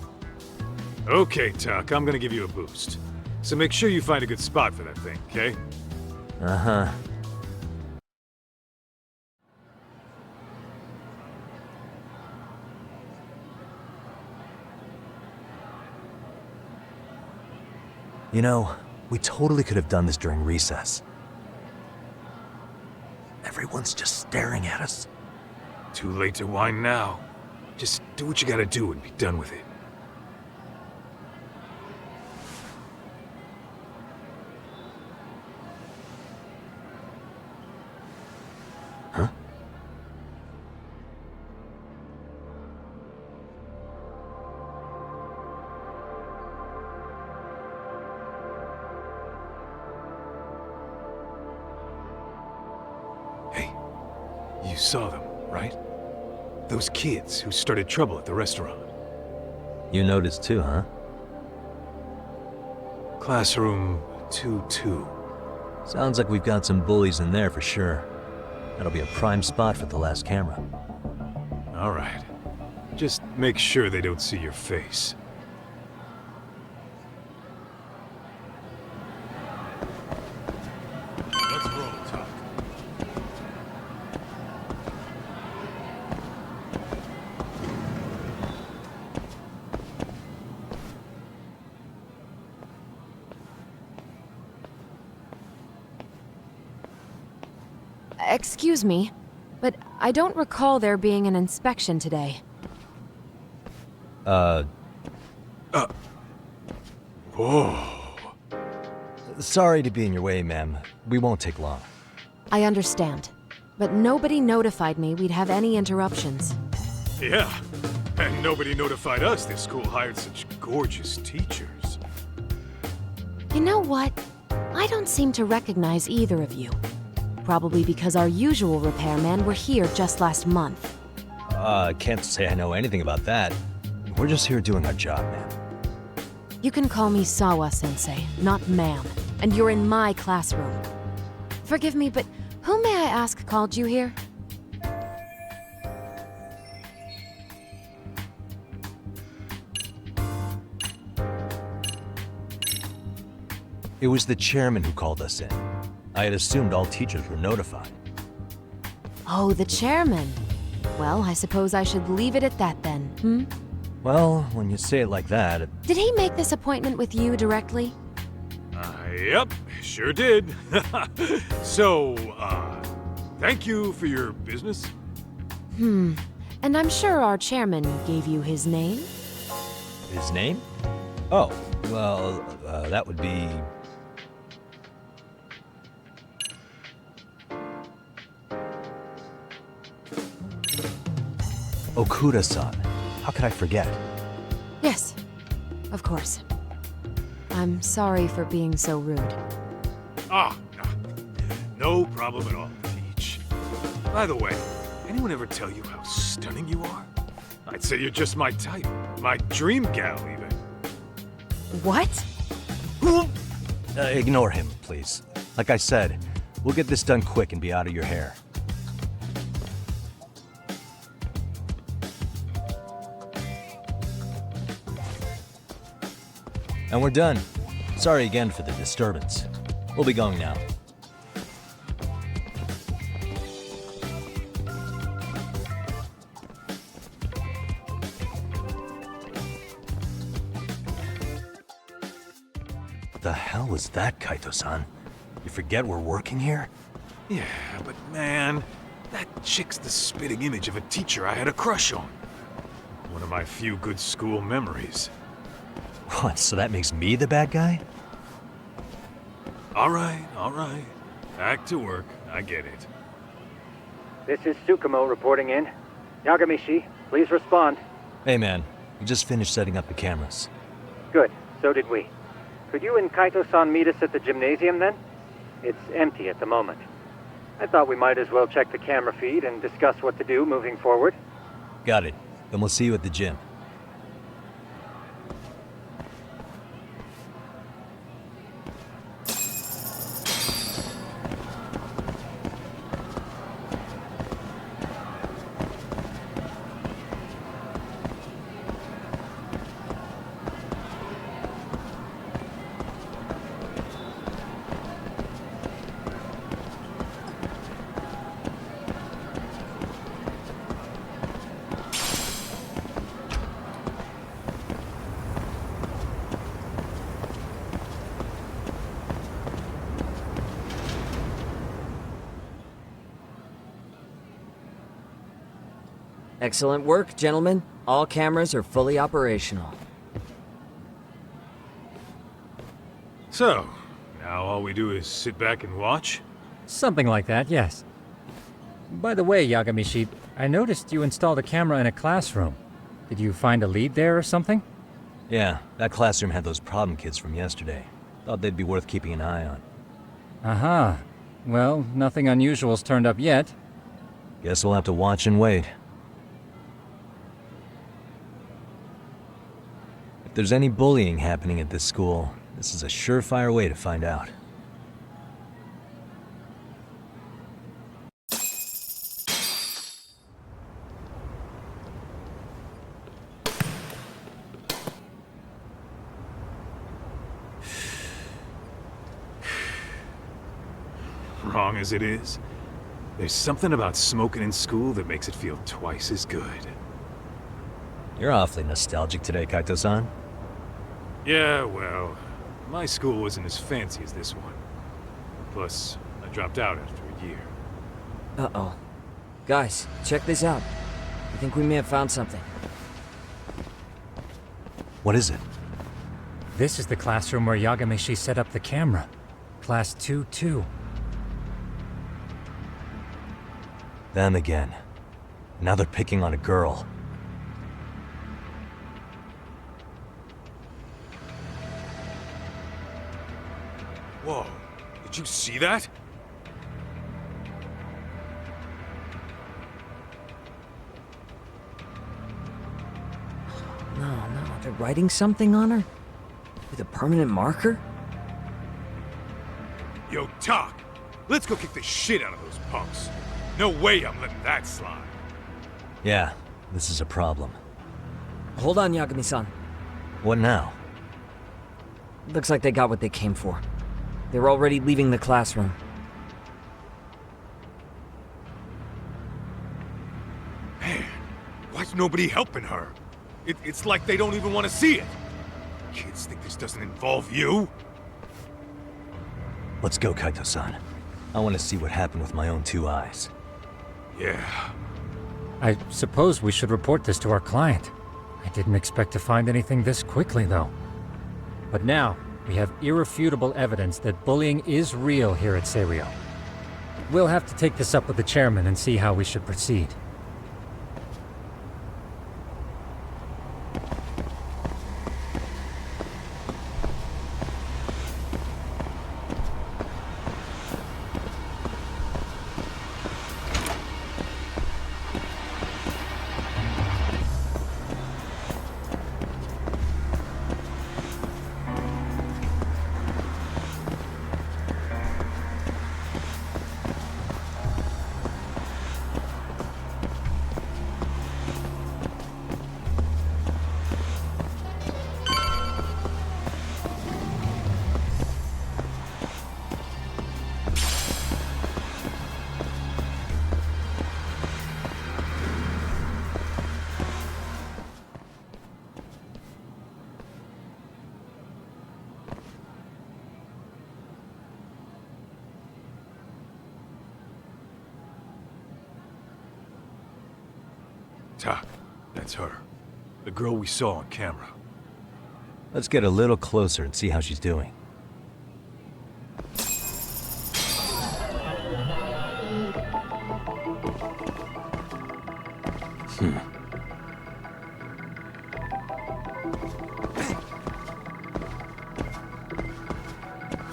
Okay, Tak, I'm gonna give you a boost. So make sure you find a good spot for that thing, okay? Uh-huh. You know, we totally could have done this during recess. Everyone's just staring at us. Too late to whine now. Just do what you gotta do and be done with it. Huh? Hey, you saw them, right? Those kids who started trouble at the restaurant. You noticed too, huh? Classroom 2-2. Sounds like we've got some bullies in there for sure. That'll be a prime spot for the last camera. All right. Just make sure they don't see your face. Let's roll, Tuck. Excuse me, but I don't recall there being an inspection today. Whoa. Sorry to be in your way, ma'am. We won't take long. I understand, but nobody notified me we'd have any interruptions. Yeah, and nobody notified us this school hired such gorgeous teachers. You know what? I don't seem to recognize either of you. Probably because our usual repairmen were here just last month. Can't say I know anything about that. We're just here doing our job, ma'am. You can call me Sawa-sensei, not ma'am, and you're in my classroom. Forgive me, but who may I ask called you here? It was the chairman who called us in. I had assumed all teachers were notified. Oh, the chairman. Well, I suppose I should leave it at that then, hmm? Well, when you say it like that... Did he make this appointment with you directly? Yep, sure did. So, thank you for your business. And I'm sure our chairman gave you his name? His name? Oh, well, that would be... Okuda-san. How could I forget? Yes, of course. I'm sorry for being so rude. No problem at all, Peach. By the way, anyone ever tell you how stunning you are? I'd say you're just my type. My dream gal, even. What? Ignore him, please. Like I said, we'll get this done quick and be out of your hair. And we're done. Sorry again for the disturbance. We'll be going now. What the hell was that, Kaito-san? You forget we're working here? Yeah, but man, that chick's the spitting image of a teacher I had a crush on. One of my few good school memories. What, so that makes me the bad guy? All right, all right. Back to work. I get it. This is Tsukumo reporting in. Yagami-shi, please respond. Hey man, we just finished setting up the cameras. Good, so did we. Could you and Kaito-san meet us at the gymnasium then? It's empty at the moment. I thought we might as well check the camera feed and discuss what to do moving forward. Got it. Then we'll see you at the gym. Excellent work, gentlemen. All cameras are fully operational. So, now all we do is sit back and watch? Something like that, yes. By the way, Yagami-shi, I noticed you installed a camera in a classroom. Did you find a lead there or something? Yeah, that classroom had those problem kids from yesterday. Thought they'd be worth keeping an eye on. Aha. Well, nothing unusual's turned up yet. Guess we'll have to watch and wait. If there's any bullying happening at this school, this is a surefire way to find out. Wrong as it is, there's something about smoking in school that makes it feel twice as good. You're awfully nostalgic today, Kaito-san. Yeah, well, my school wasn't as fancy as this one. Plus, I dropped out after a year. Uh-oh. Guys, check this out. I think we may have found something. What is it? This is the classroom where Yagami-shi set up the camera. Class 2-2. Them again. Now they're picking on a girl. Whoa, did you see that? No, they're writing something on her? With a permanent marker? Yo, Talk, let's go kick the shit out of those punks. No way I'm letting that slide. Yeah, this is a problem. Hold on, Yagami-san. What now? Looks like they got what they came for. They're already leaving the classroom. Man, why's nobody helping her? It's like they don't even want to see it. Kids think this doesn't involve you? Let's go, Kaito-san. I want to see what happened with my own two eyes. Yeah. I suppose we should report this to our client. I didn't expect to find anything this quickly, though. But now, we have irrefutable evidence that bullying is real here at Seiryo. We'll have to take this up with the chairman and see how we should proceed. Talk, that's her. The girl we saw on camera. Let's get a little closer and see how she's doing.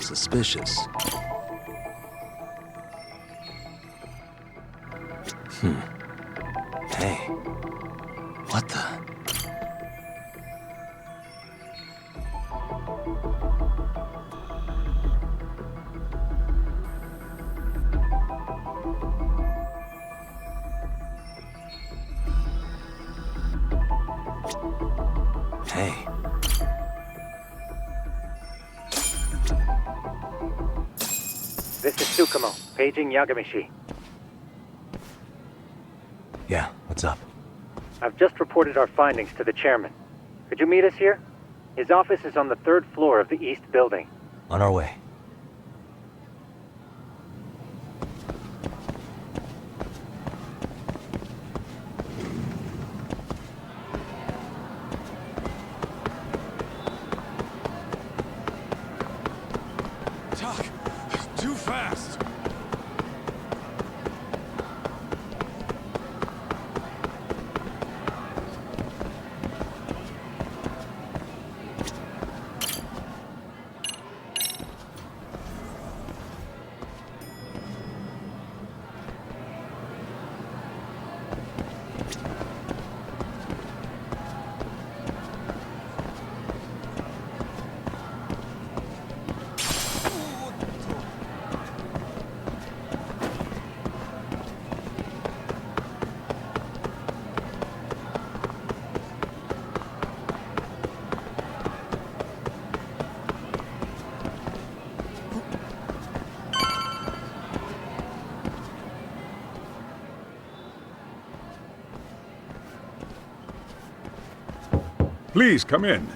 Suspicious. Hey. What the? Hey. This is Tsukumo, paging Yagami-shi. Yeah, what's up? I've just reported our findings to the chairman. Could you meet us here? His office is on the 3rd floor of the east building. On our way. Doc, too fast. Please, come in.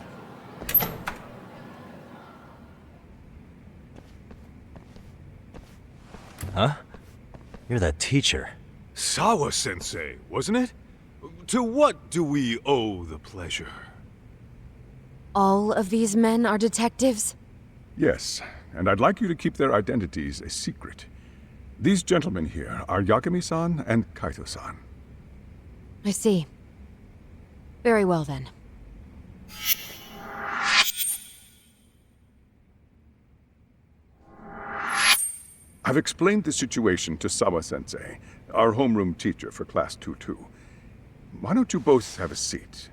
Huh? You're that teacher. Sawa-sensei, wasn't it? To what do we owe the pleasure? All of these men are detectives? Yes, and I'd like you to keep their identities a secret. These gentlemen here are Yagami-san and Kaito-san. I see. Very well then. I've explained the situation to Sawa-sensei, our homeroom teacher for Class 2-2. Why don't you both have a seat?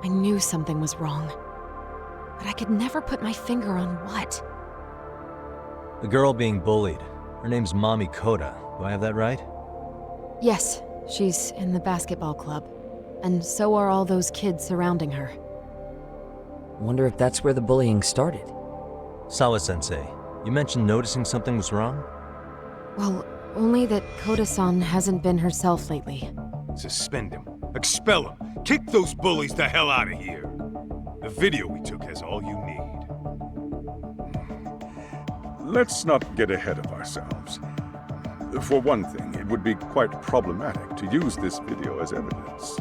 I knew something was wrong, but I could never put my finger on what. The girl being bullied. Her name's Mami Koda. Do I have that right? Yes, she's in the basketball club. And so are all those kids surrounding her. Wonder if that's where the bullying started. Sawa-sensei, you mentioned noticing something was wrong? Well, only that Koda-san hasn't been herself lately. Suspend him. Expel him. Kick those bullies the hell out of here. The video we took has all you need. Let's not get ahead of ourselves. For one thing, it would be quite problematic to use this video as evidence.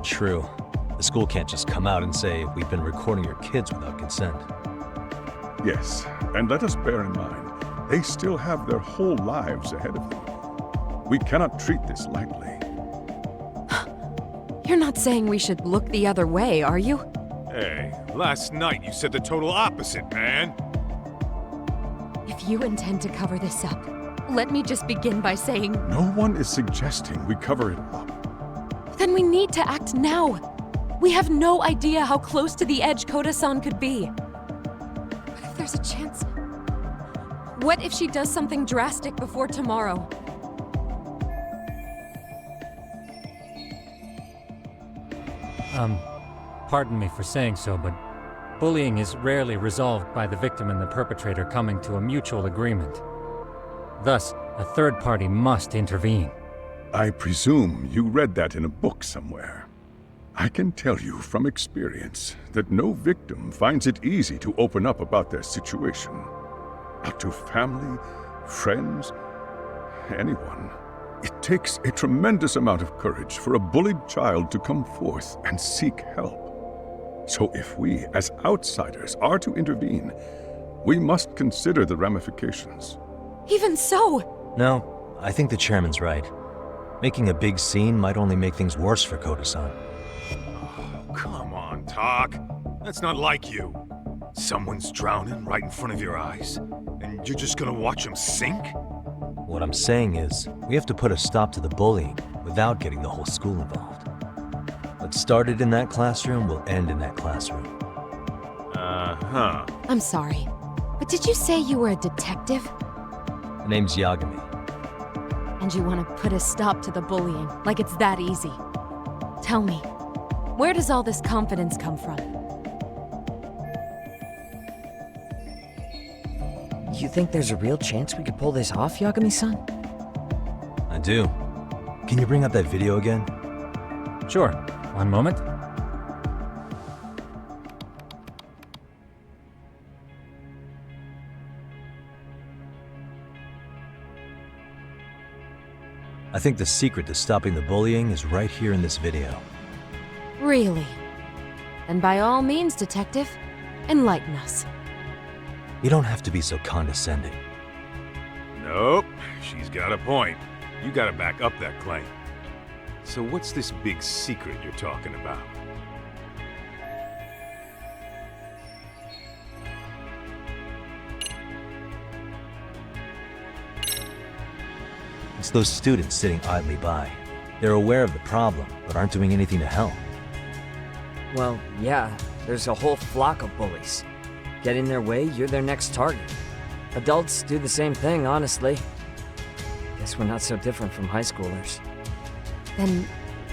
True. The school can't just come out and say we've been recording your kids without consent. Yes, and let us bear in mind, they still have their whole lives ahead of them. We cannot treat this lightly. You're not saying we should look the other way, are you? Hey, last night you said the total opposite, man. If you intend to cover this up, let me just begin by saying... No one is suggesting we cover it up. Then we need to act now. We have no idea how close to the edge Koda-san could be. What if there's a chance? What if she does something drastic before tomorrow? Pardon me for saying so, but bullying is rarely resolved by the victim and the perpetrator coming to a mutual agreement. Thus, a third party must intervene. I presume you read that in a book somewhere. I can tell you from experience that no victim finds it easy to open up about their situation. Not to family, friends, anyone. It takes a tremendous amount of courage for a bullied child to come forth and seek help. So if we, as outsiders, are to intervene, we must consider the ramifications. Even so! No, I think the chairman's right. Making a big scene might only make things worse for Koda-san. Oh, come on, Tak. That's not like you. Someone's drowning right in front of your eyes, and you're just gonna watch him sink? What I'm saying is, we have to put a stop to the bullying without getting the whole school involved. What started in that classroom will end in that classroom. Uh-huh. I'm sorry, but did you say you were a detective? The name's Yagami. And you want to put a stop to the bullying, like it's that easy. Tell me, where does all this confidence come from? You think there's a real chance we could pull this off, Yagami-san? I do. Can you bring up that video again? Sure. One moment. I think the secret to stopping the bullying is right here in this video. Really? Then by all means, detective, enlighten us. You don't have to be so condescending. Nope, she's got a point. You gotta back up that claim. So what's this big secret you're talking about? It's those students sitting idly by. They're aware of the problem, but aren't doing anything to help. Well, yeah, there's a whole flock of bullies. Get in their way, you're their next target. Adults do the same thing, honestly. Guess we're not so different from high schoolers. Then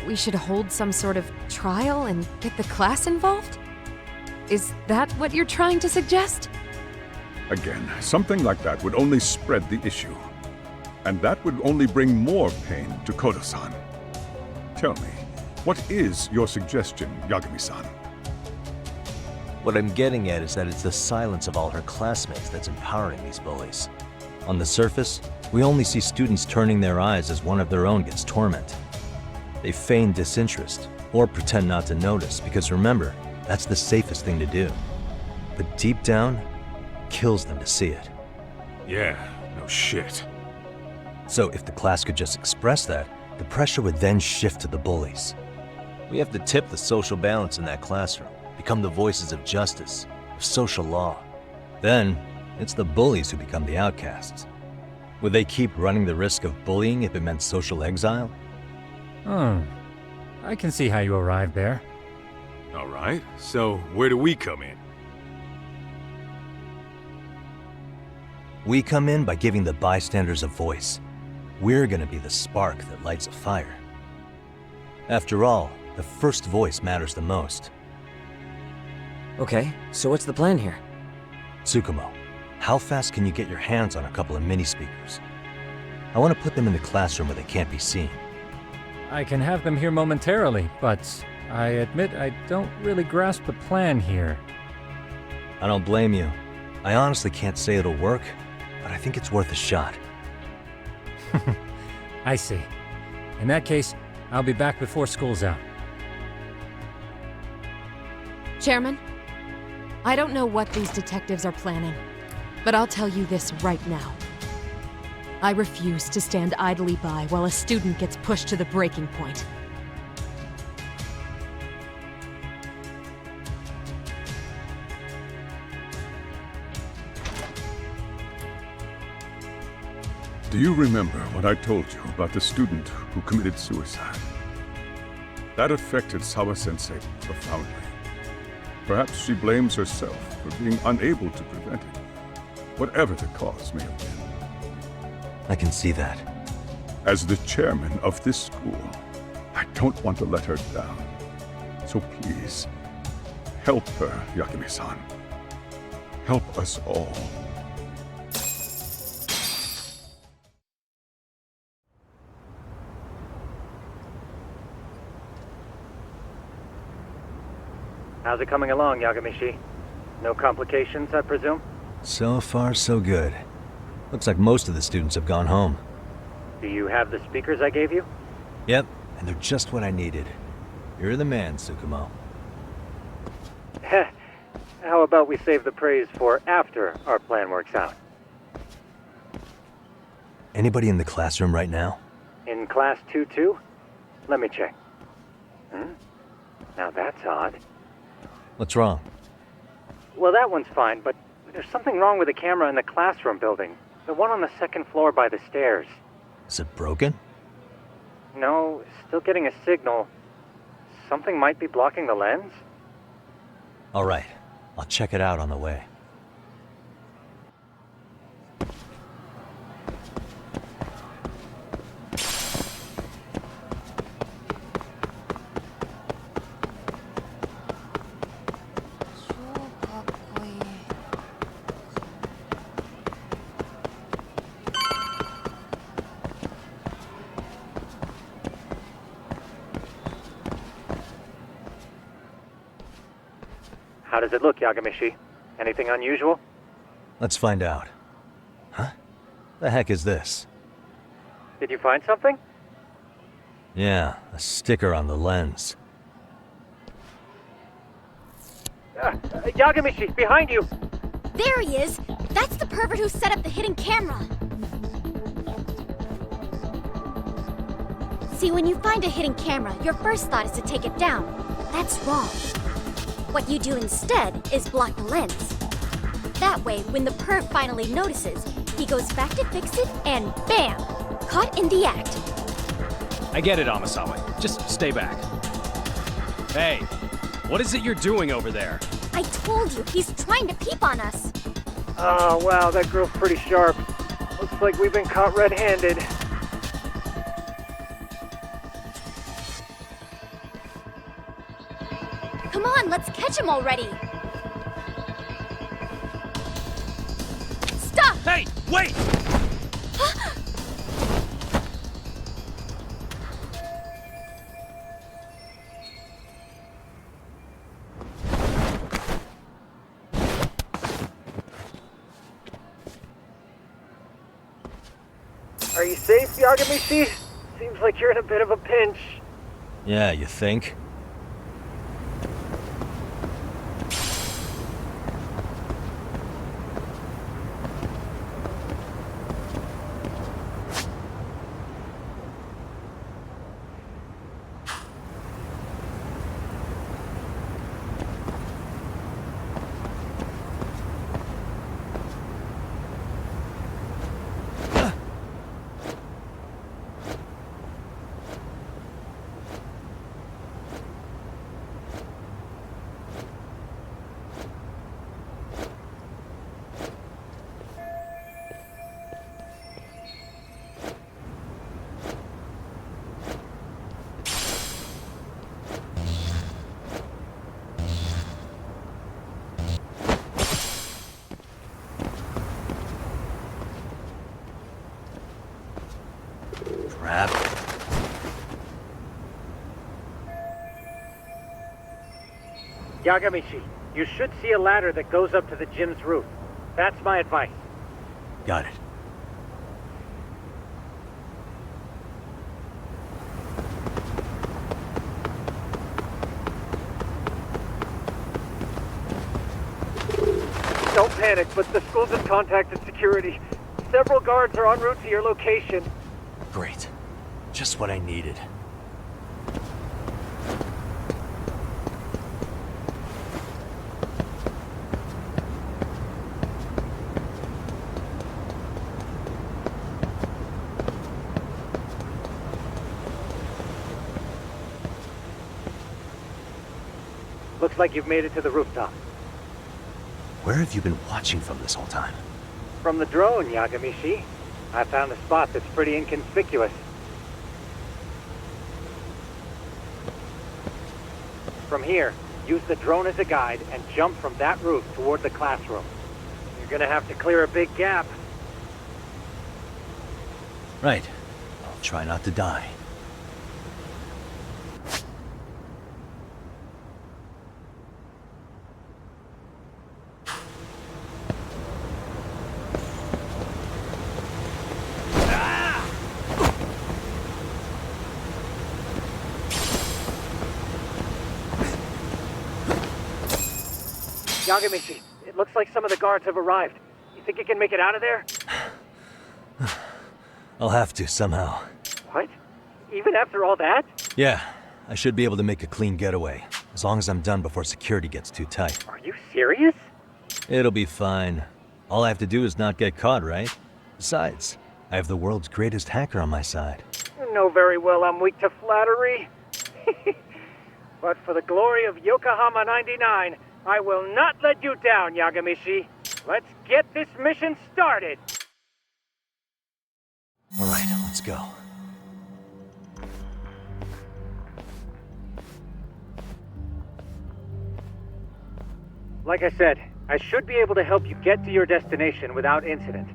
we should hold some sort of trial and get the class involved? Is that what you're trying to suggest? Again, something like that would only spread the issue. And that would only bring more pain to Koda-san. Tell me, what is your suggestion, Yagami-san? What I'm getting at is that it's the silence of all her classmates that's empowering these bullies. On the surface, we only see students turning their eyes as one of their own gets tormented. They feign disinterest, or pretend not to notice, because remember, that's the safest thing to do. But deep down, kills them to see it. Yeah, no shit. So if the class could just express that, the pressure would then shift to the bullies. We have to tip the social balance in that classroom, become the voices of justice, of social law. Then, it's the bullies who become the outcasts. Would they keep running the risk of bullying if it meant social exile? I can see how you arrived there. All right, so where do we come in? We come in by giving the bystanders a voice. We're gonna be the spark that lights a fire. After all, the first voice matters the most. Okay, so what's the plan here? Tsukumo, how fast can you get your hands on a couple of mini-speakers? I want to put them in the classroom where they can't be seen. I can have them here momentarily, but I admit I don't really grasp the plan here. I don't blame you. I honestly can't say it'll work, but I think it's worth a shot. I see. In that case, I'll be back before school's out. Chairman, I don't know what these detectives are planning, but I'll tell you this right now. I refuse to stand idly by while a student gets pushed to the breaking point. Do you remember what I told you about the student who committed suicide? That affected Sawa-sensei profoundly. Perhaps she blames herself for being unable to prevent it, whatever the cause may have been. I can see that. As the chairman of this school, I don't want to let her down. So please, help her, Yagami-san. Help us all. How's it coming along, Yagami-shi? No complications, I presume? So far, so good. Looks like most of the students have gone home. Do you have the speakers I gave you? Yep, and they're just what I needed. You're the man, Tsukumo. How about we save the praise for after our plan works out? Anybody in the classroom right now? In class 2-2? Let me check. Now that's odd. What's wrong? Well, that one's fine, but there's something wrong with the camera in the classroom building. The one on the second floor by the stairs. Is it broken? No, still getting a signal. Something might be blocking the lens? All right, I'll check it out on the way. How does it look, Yagami? Anything unusual? Let's find out. Huh? The heck is this? Did you find something? Yeah, a sticker on the lens. Yagami, behind you! There he is! That's the pervert who set up the hidden camera! See, when you find a hidden camera, your first thought is to take it down. That's wrong. What you do instead is block the lens. That way, when the perv finally notices, he goes back to fix it and bam! Caught in the act. I get it, Amasawa. Just stay back. Hey, what is it you're doing over there? I told you, he's trying to peep on us. Oh, wow, that girl's pretty sharp. Looks like we've been caught red-handed. Come on, let's catch him already. Stop! Hey, wait! Are you safe, Yagami? Seems like you're in a bit of a pinch. Yeah, you think? Crap. Yagami, you should see a ladder that goes up to the gym's roof. That's my advice. Got it. Don't panic, but the school just contacted security. Several guards are en route to your location. Great. Just what I needed. Looks like you've made it to the rooftop. Where have you been watching from this whole time? From the drone, Yagami. I found a spot that's pretty inconspicuous. From here, use the drone as a guide and jump from that roof toward the classroom. You're gonna have to clear a big gap. Right. I'll try not to die. Yagamishi, it looks like some of the guards have arrived. You think you can make it out of there? I'll have to, somehow. What? Even after all that? Yeah, I should be able to make a clean getaway, as long as I'm done before security gets too tight. Are you serious? It'll be fine. All I have to do is not get caught, right? Besides, I have the world's greatest hacker on my side. You know very well I'm weak to flattery. But for the glory of Yokohama 99, I will not let you down, Yagamishi. Let's get this mission started! All right, let's go. Like I said, I should be able to help you get to your destination without incident.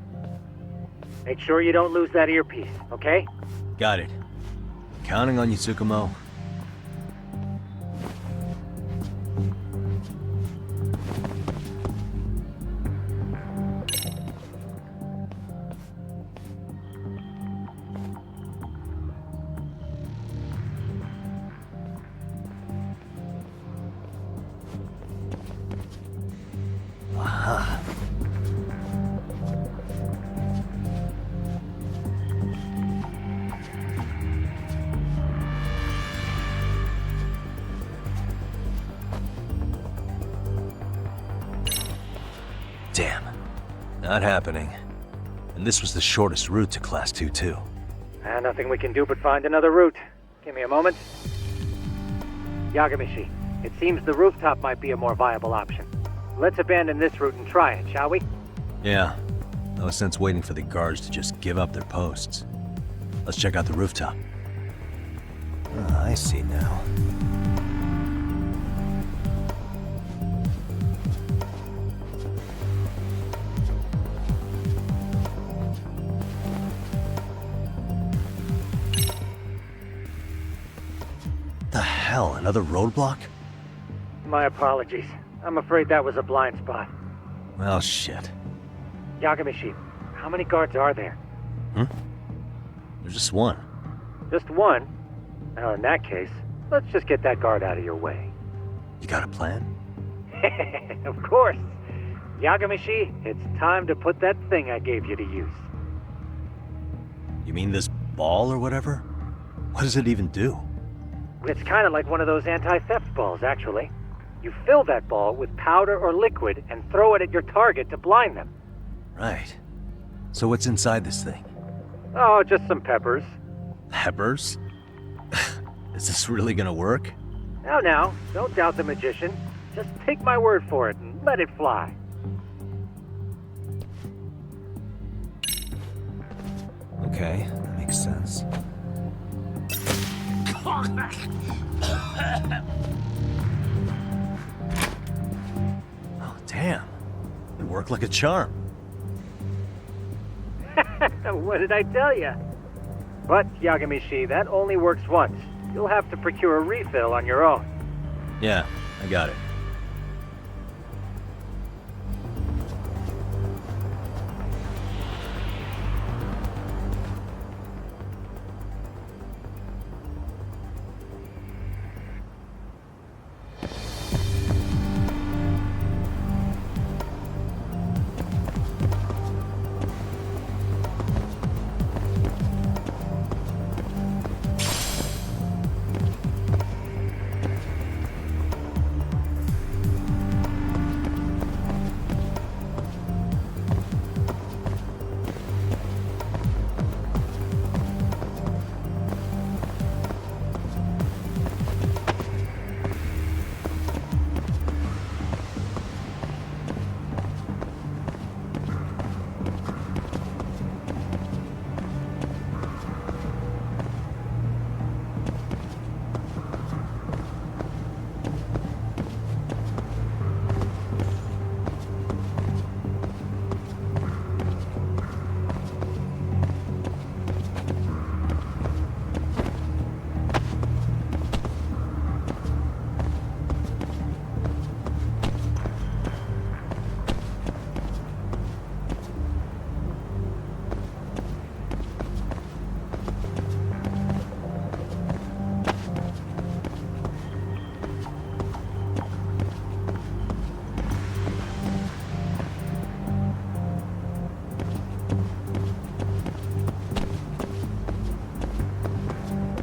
Make sure you don't lose that earpiece, okay? Got it. Counting on you, Tsukumo. Aha. Damn. Not happening. And this was the shortest route to Class 2, too. Nothing we can do but find another route. Give me a moment. Yagamishi, it seems the rooftop might be a more viable option. Let's abandon this route and try it, shall we? Yeah. No sense waiting for the guards to just give up their posts. Let's check out the rooftop. Ah, I see now. The hell, another roadblock? My apologies. I'm afraid that was a blind spot. Well, shit. Yagamishi, how many guards are there? There's just one. Just one? Well, in that case, let's just get that guard out of your way. You got a plan? Of course. Yagamishi, it's time to put that thing I gave you to use. You mean this ball or whatever? What does it even do? It's kind of like one of those anti-theft balls, actually. You fill that ball with powder or liquid and throw it at your target to blind them. Right. So what's inside this thing? Oh, just some peppers. Peppers? Is this really gonna work? Now, don't doubt the magician. Just take my word for it and let it fly. Okay, that makes sense. Oh, damn. It worked like a charm. What did I tell you? But, Yagamishi, that only works once. You'll have to procure a refill on your own. Yeah, I got it.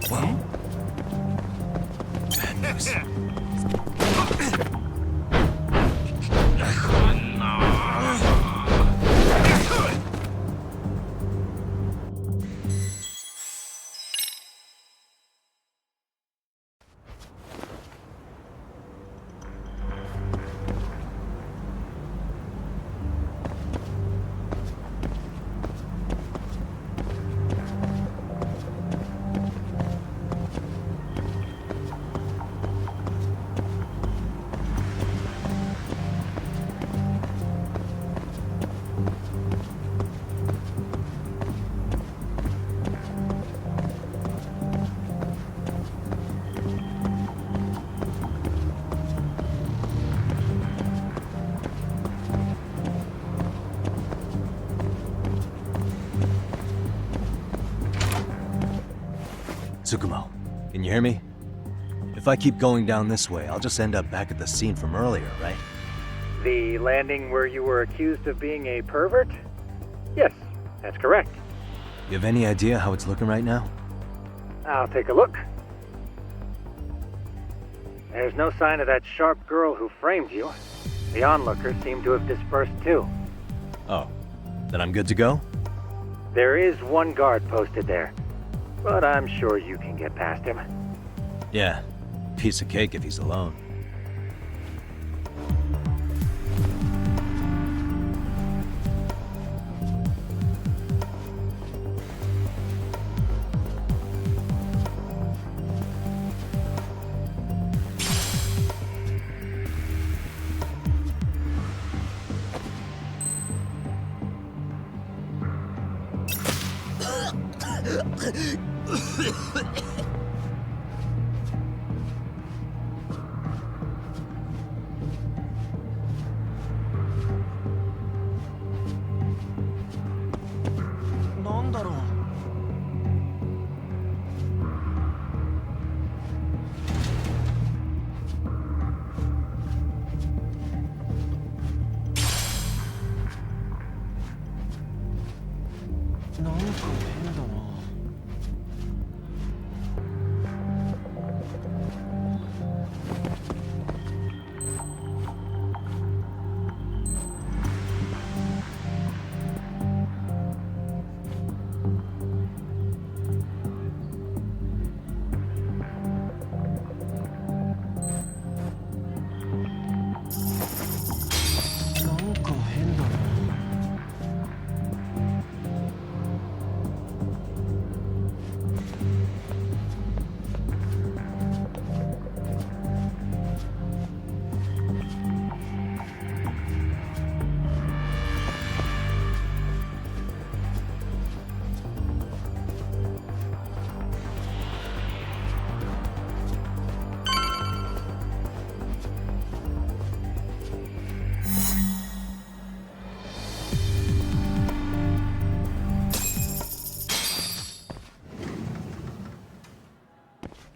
Well, bad news. Tsukumo, can you hear me? If I keep going down this way, I'll just end up back at the scene from earlier, right? The landing where you were accused of being a pervert? Yes, that's correct. You have any idea how it's looking right now? I'll take a look. There's no sign of that sharp girl who framed you. The onlookers seem to have dispersed too. Oh, then I'm good to go? There is one guard posted there, but I'm sure you can get past him. Yeah, piece of cake if he's alone.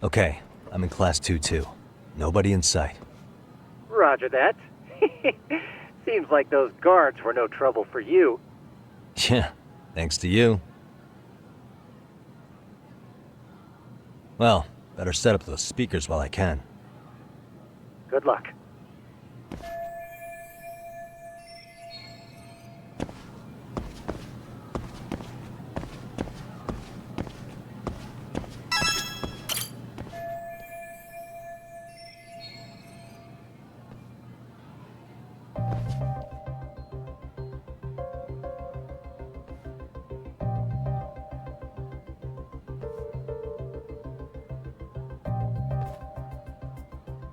Okay, I'm in class 2-2. Nobody in sight. Roger that. Seems like those guards were no trouble for you. Yeah, thanks to you. Well, better set up those speakers while I can. Good luck.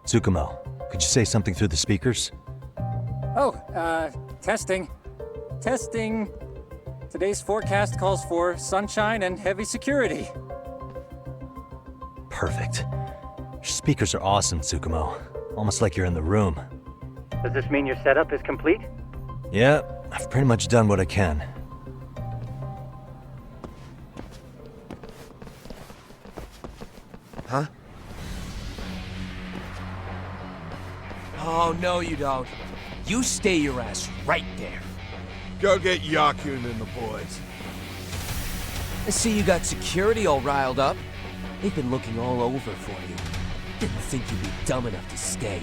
Tsukumo, could you say something through the speakers? Oh, testing. Testing. Today's forecast calls for sunshine and heavy security. Perfect. Your speakers are awesome, Tsukumo. Almost like you're in the room. Does this mean your setup is complete? Yeah, I've pretty much done what I can. Huh? Oh, no you don't. You stay your ass right there. Go get Yakun and the boys. I see you got security all riled up. They've been looking all over for you. Didn't think you'd be dumb enough to stay.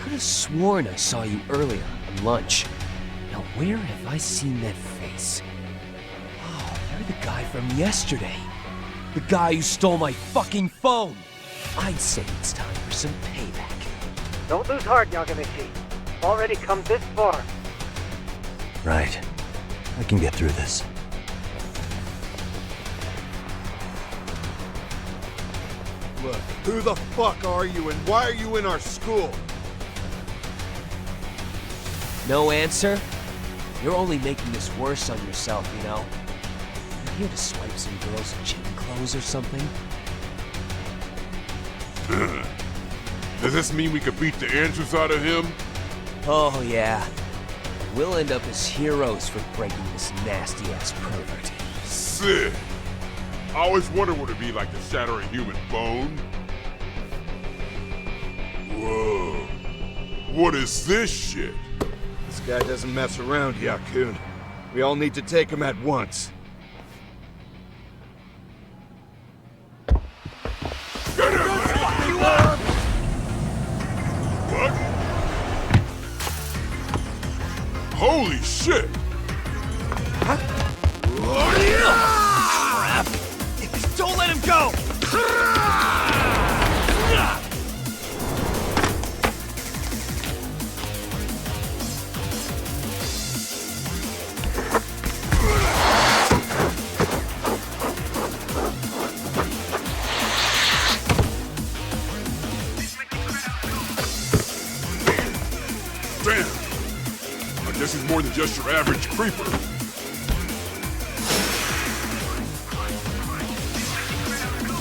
Could have sworn I saw you earlier on lunch. Now where have I seen that face? Oh, you're the guy from yesterday. The guy who stole my fucking phone. I'd say it's time for some payback. Don't lose heart, Yagamishi. Already come this far. Right. I can get through this. Look, who the fuck are you and why are you in our school? No answer? You're only making this worse on yourself, you know? You're here to swipe some girls' gym clothes or something? Does this mean we could beat the answers out of him? Oh, yeah. We'll end up as heroes for breaking this nasty-ass pervert. Sick. I always wondered what it'd be like to shatter a human bone. Whoa. What is this shit? This guy doesn't mess around, Yakun. We all need to take him at once. What? Holy shit! Crap! Don't let him go! Damn! I guess he's more than just your average creeper.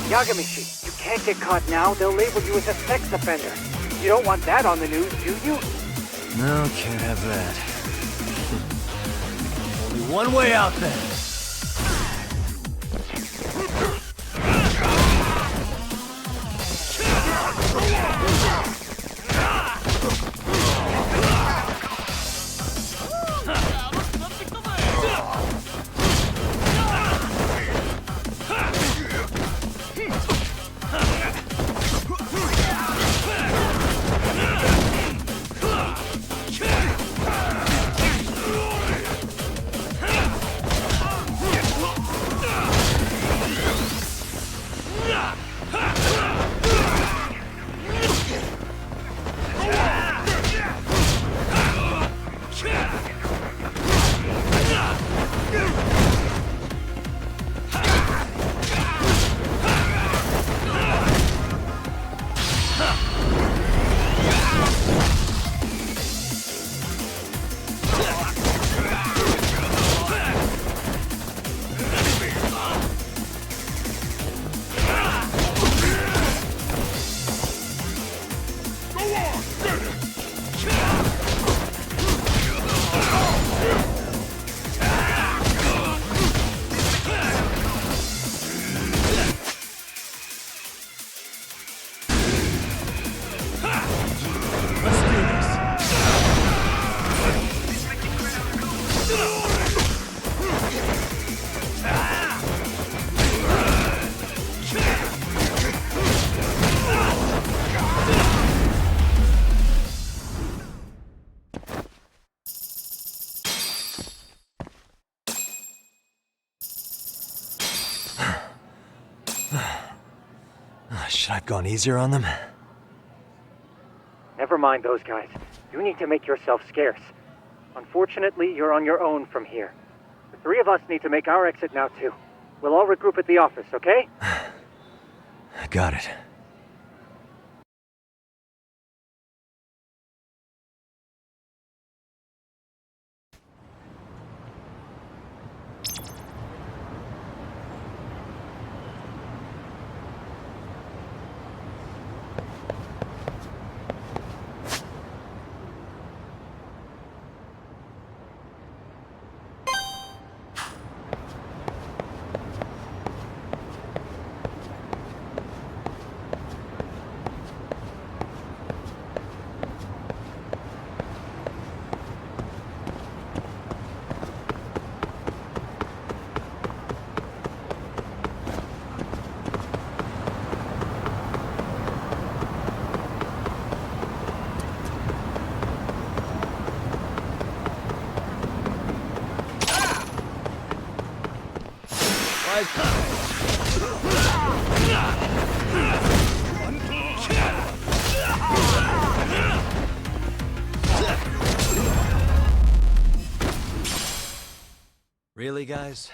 Yagamishi, you can't get caught now. They'll label you as a sex offender. You don't want that on the news, do you? No, can't have that. Only one way out then. Should I have gone easier on them? Never mind those guys. You need to make yourself scarce. Unfortunately, you're on your own from here. The three of us need to make our exit now, too. We'll all regroup at the office, okay? Got it. Really, guys?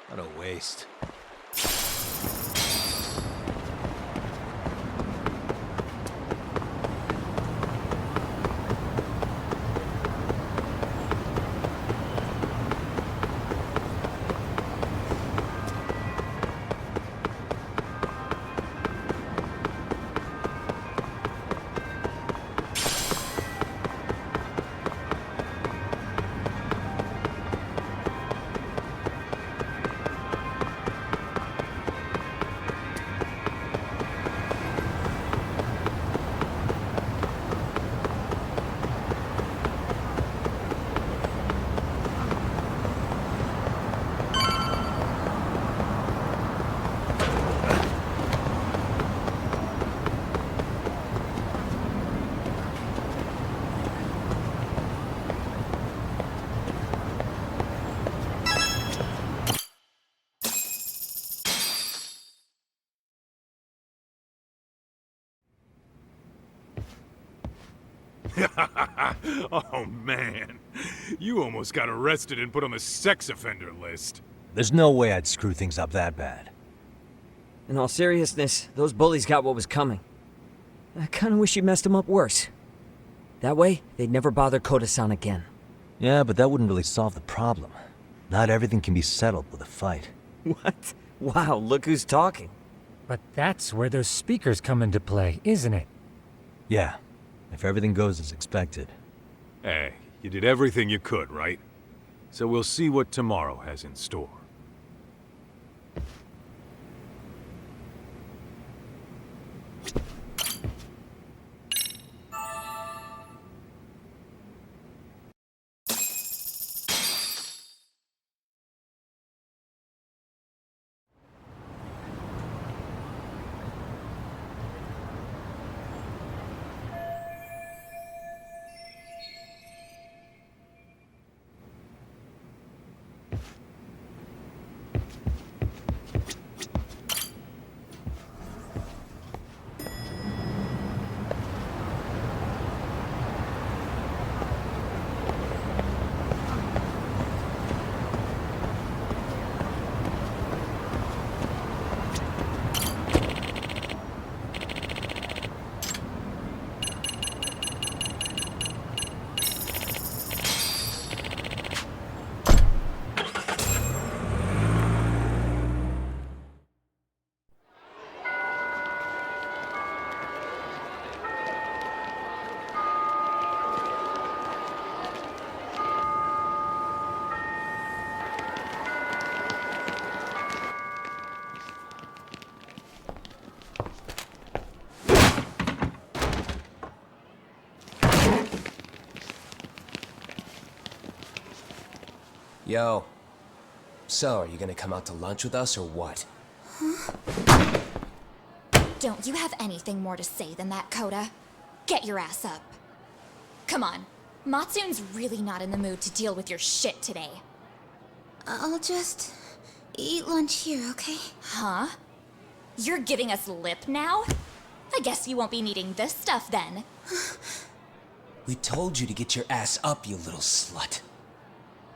What a waste. Oh man, you almost got arrested and put on the sex offender list. There's no way I'd screw things up that bad. In all seriousness, those bullies got what was coming. I kinda wish you messed them up worse. That way, they'd never bother Koda-san again. Yeah, but that wouldn't really solve the problem. Not everything can be settled with a fight. What? Wow, look who's talking. But that's where those speakers come into play, isn't it? Yeah, if everything goes as expected. Hey, you did everything you could, right? So we'll see what tomorrow has in store. Yo. So, are you gonna come out to lunch with us or what? Don't you have anything more to say than that, Koda? Get your ass up. Come on. Matsune's really not in the mood to deal with your shit today. I'll just eat lunch here, okay? Huh? You're giving us lip now? I guess you won't be needing this stuff then. We told you to get your ass up, you little slut.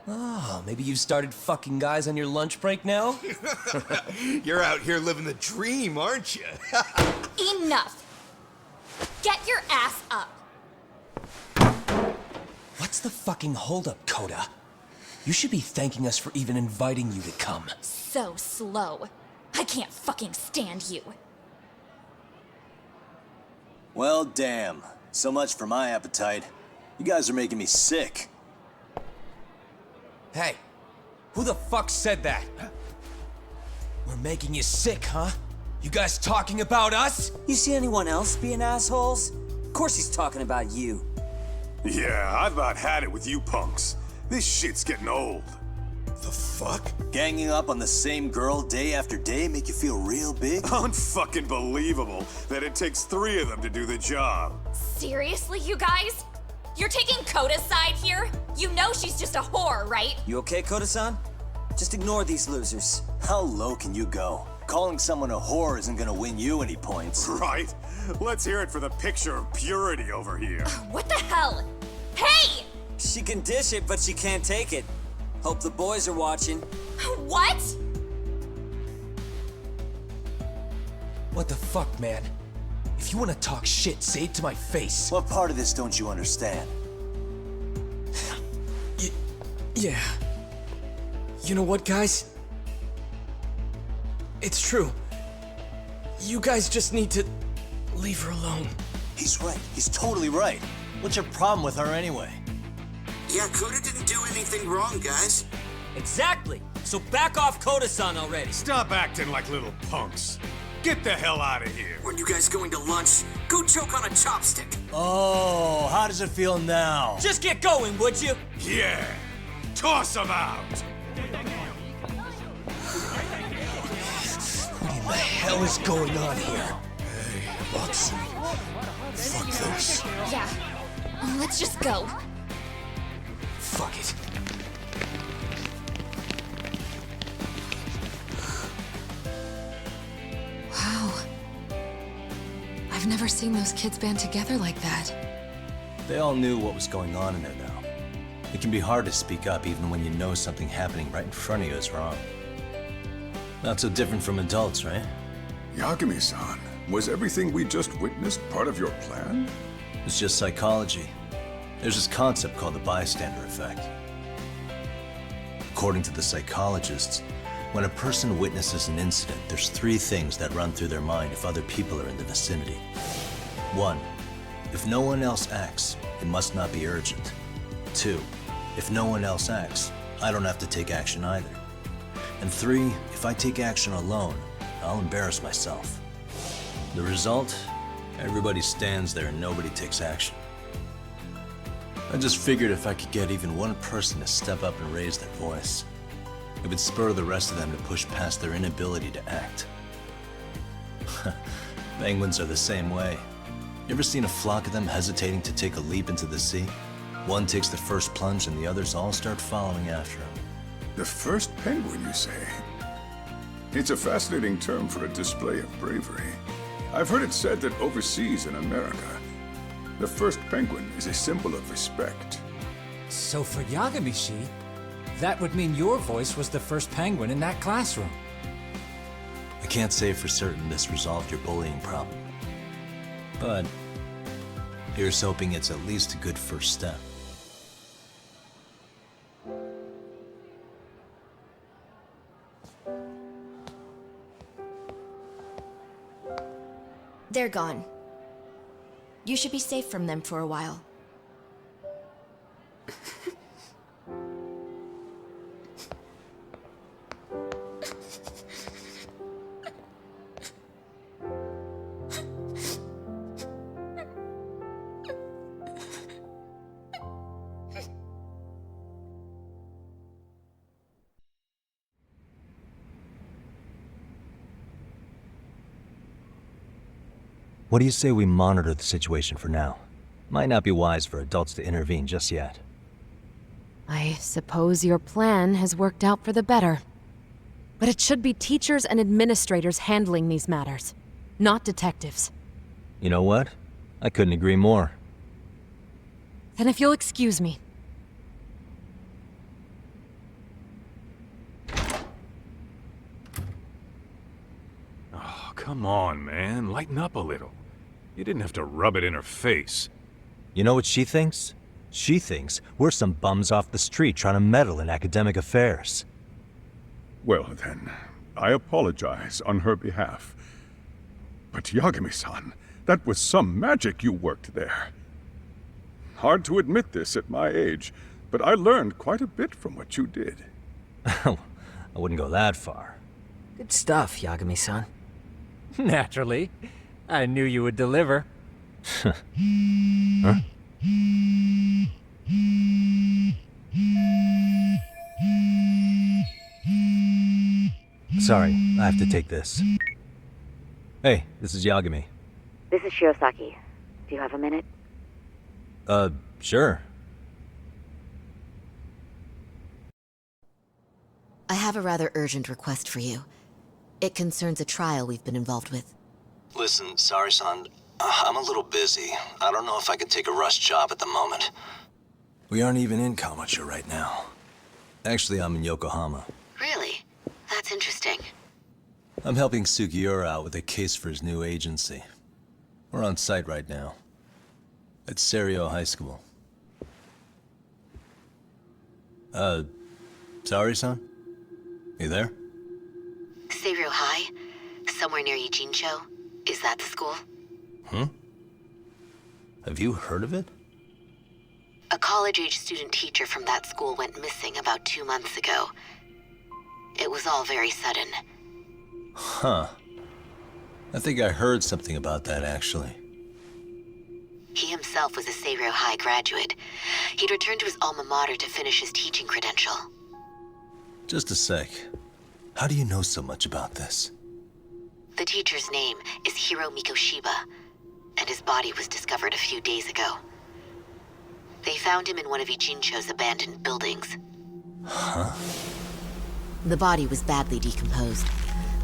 Oh, maybe you started fucking guys on your lunch break now? You're out here living the dream, aren't you? Enough! Get your ass up! What's the fucking holdup, Koda? You should be thanking us for even inviting you to come. So slow. I can't fucking stand you. Well, damn. So much for my appetite. You guys are making me sick. Hey, who the fuck said that? We're making you sick, huh? You guys talking about us? You see anyone else being assholes? course he's talking about you. Yeah, I've about had it with you punks. This shit's getting old. The fuck? Ganging up on the same girl day after day make you feel real big? Unfucking believable that it takes 3 of them to do the job. Seriously, you guys? You're taking Koda's side here? You know she's just a whore, right? You okay, Koda-san? Just ignore these losers. How low can you go? Calling someone a whore isn't gonna win you any points. Right? Let's hear it for the picture of purity over here. What the hell? Hey! She can dish it, but she can't take it. Hope the boys are watching. What? What the fuck, man? If you want to talk shit, say it to my face. What part of this don't you understand? Yeah. You know what, guys? It's true. You guys just need to leave her alone. He's right. He's totally right. What's your problem with her anyway? Yeah, Koda didn't do anything wrong, guys. Exactly. So back off Koda-san already. Stop acting like little punks. Get the hell out of here. When you guys going to lunch, go choke on a chopstick. Oh, how does it feel now? Just get going, would you? Yeah. Toss them out. What in the hell is going on here? Hey, Watson. Fuck this. Yeah. Let's just go. Fuck it. Wow. I've never seen those kids band together like that. They all knew what was going on in there now. It can be hard to speak up even when you know something happening right in front of you is wrong. Not so different from adults, right? Yagami-san, was everything we just witnessed part of your plan? It's just psychology. There's this concept called the bystander effect. According to the psychologists, when a person witnesses an incident, there's 3 things that run through their mind if other people are in the vicinity. 1, if no one else acts, it must not be urgent. 2, if no one else acts, I don't have to take action either. And 3, if I take action alone, I'll embarrass myself. The result? Everybody stands there and nobody takes action. I just figured if I could get even one person to step up and raise their voice, it would spur the rest of them to push past their inability to act. Penguins are the same way. You ever seen a flock of them hesitating to take a leap into the sea? One takes the first plunge and the others all start following after him. The first penguin, you say? It's a fascinating term for a display of bravery. I've heard it said that overseas in America, the first penguin is a symbol of respect. So for Yagami-shi, that would mean your voice was the first penguin in that classroom. I can't say for certain this resolved your bullying problem. But here's hoping it's at least a good first step. They're gone. You should be safe from them for a while. What do you say we monitor the situation for now? Might not be wise for adults to intervene just yet. I suppose your plan has worked out for the better. But it should be teachers and administrators handling these matters, not detectives. You know what? I couldn't agree more. Then if you'll excuse me. Oh, come on, man. Lighten up a little. You didn't have to rub it in her face. You know what she thinks? She thinks we're some bums off the street trying to meddle in academic affairs. Well then, I apologize on her behalf. But Yagami-san, that was some magic you worked there. Hard to admit this at my age, but I learned quite a bit from what you did. I wouldn't go that far. Good stuff, Yagami-san. Naturally. I knew you would deliver. Huh? Sorry, I have to take this. Hey, this is Yagami. This is Shirosaki. Do you have a minute? Sure. I have a rather urgent request for you. It concerns a trial we've been involved with. Listen, Sari-san, I'm a little busy. I don't know if I can take a rush job at the moment. We aren't even in Kamurochō right now. Actually, I'm in Yokohama. Really? That's interesting. I'm helping Sugiura out with a case for his new agency. We're on site right now. At Seiryo High School. Sari-san? You there? Seiryo High? Somewhere near Ijincho? Is that the school? Have you heard of it? A college-age student teacher from that school went missing about 2 months ago. It was all very sudden. Huh. I think I heard something about that, actually. He himself was a Seiryo High graduate. He'd returned to his alma mater to finish his teaching credential. Just a sec. How do you know so much about this? The teacher's name is Hiro Mikoshiba, and his body was discovered a few days ago. They found him in one of Ijincho's abandoned buildings. Huh? The body was badly decomposed,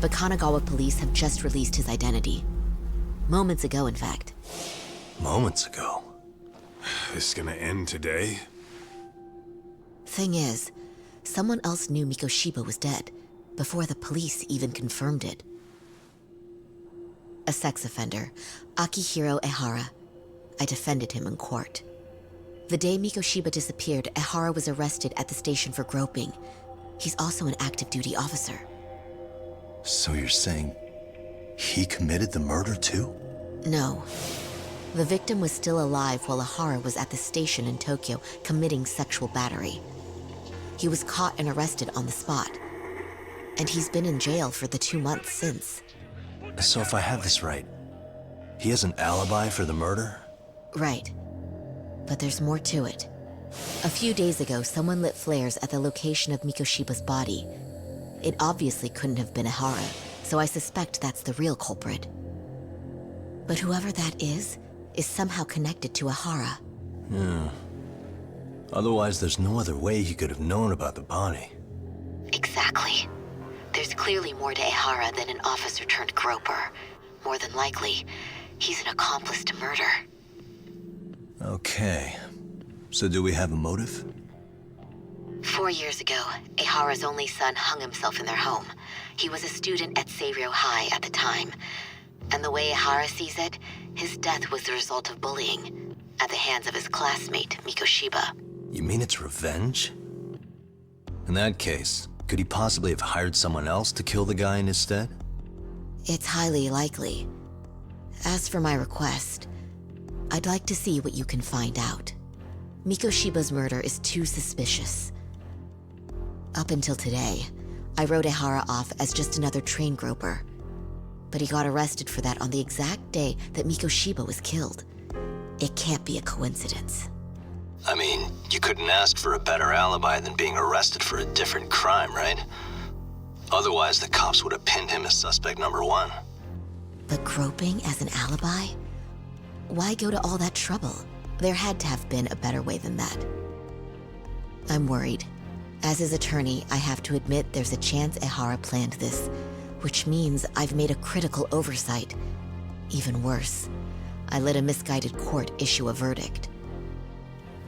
but Kanagawa police have just released his identity. Moments ago, in fact. Moments ago? This is gonna end today? Thing is, someone else knew Mikoshiba was dead, before the police even confirmed it. A sex offender, Akihiro Ehara. I defended him in court. The day Mikoshiba disappeared, Ehara was arrested at the station for groping. He's also an active duty officer. So you're saying he committed the murder too? No. The victim was still alive while Ehara was at the station in Tokyo committing sexual battery. He was caught and arrested on the spot. And he's been in jail for the 2 months since. So if I have this right, he has an alibi for the murder? Right. But there's more to it. A few days ago, someone lit flares at the location of Mikoshiba's body. It obviously couldn't have been Ehara, so I suspect that's the real culprit. But whoever that is somehow connected to Ehara. Yeah. Otherwise, there's no other way he could have known about the body. Exactly. There's clearly more to Ehara than an officer turned groper. More than likely, he's an accomplice to murder. Okay. So do we have a motive? 4 years ago, Ehara's only son hung himself in their home. He was a student at Seiryo High at the time. And the way Ehara sees it, his death was the result of bullying at the hands of his classmate, Mikoshiba. You mean it's revenge? In that case, could he possibly have hired someone else to kill the guy in his stead? It's highly likely. As for my request, I'd like to see what you can find out. Mikoshiba's murder is too suspicious. Up until today, I wrote Ehara off as just another train groper. But he got arrested for that on the exact day that Mikoshiba was killed. It can't be a coincidence. I mean, you couldn't ask for a better alibi than being arrested for a different crime, right? Otherwise, the cops would have pinned him as suspect number 1. But groping as an alibi? Why go to all that trouble? There had to have been a better way than that. I'm worried. As his attorney, I have to admit there's a chance Ehara planned this, which means I've made a critical oversight. Even worse, I let a misguided court issue a verdict.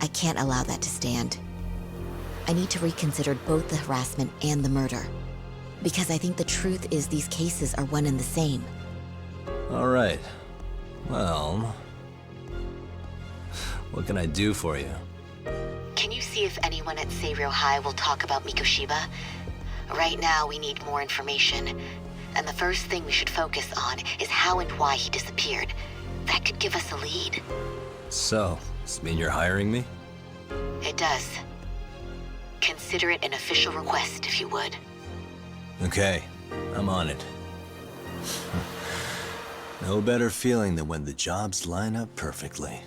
I can't allow that to stand. I need to reconsider both the harassment and the murder, because I think the truth is these cases are one and the same. All right. Well, what can I do for you? Can you see if anyone at Seiryo High will talk about Mikoshiba? Right now, we need more information. And the first thing we should focus on is how and why he disappeared. That could give us a lead. So, does this mean you're hiring me? It does. Consider it an official request, if you would. Okay, I'm on it. No better feeling than when the jobs line up perfectly.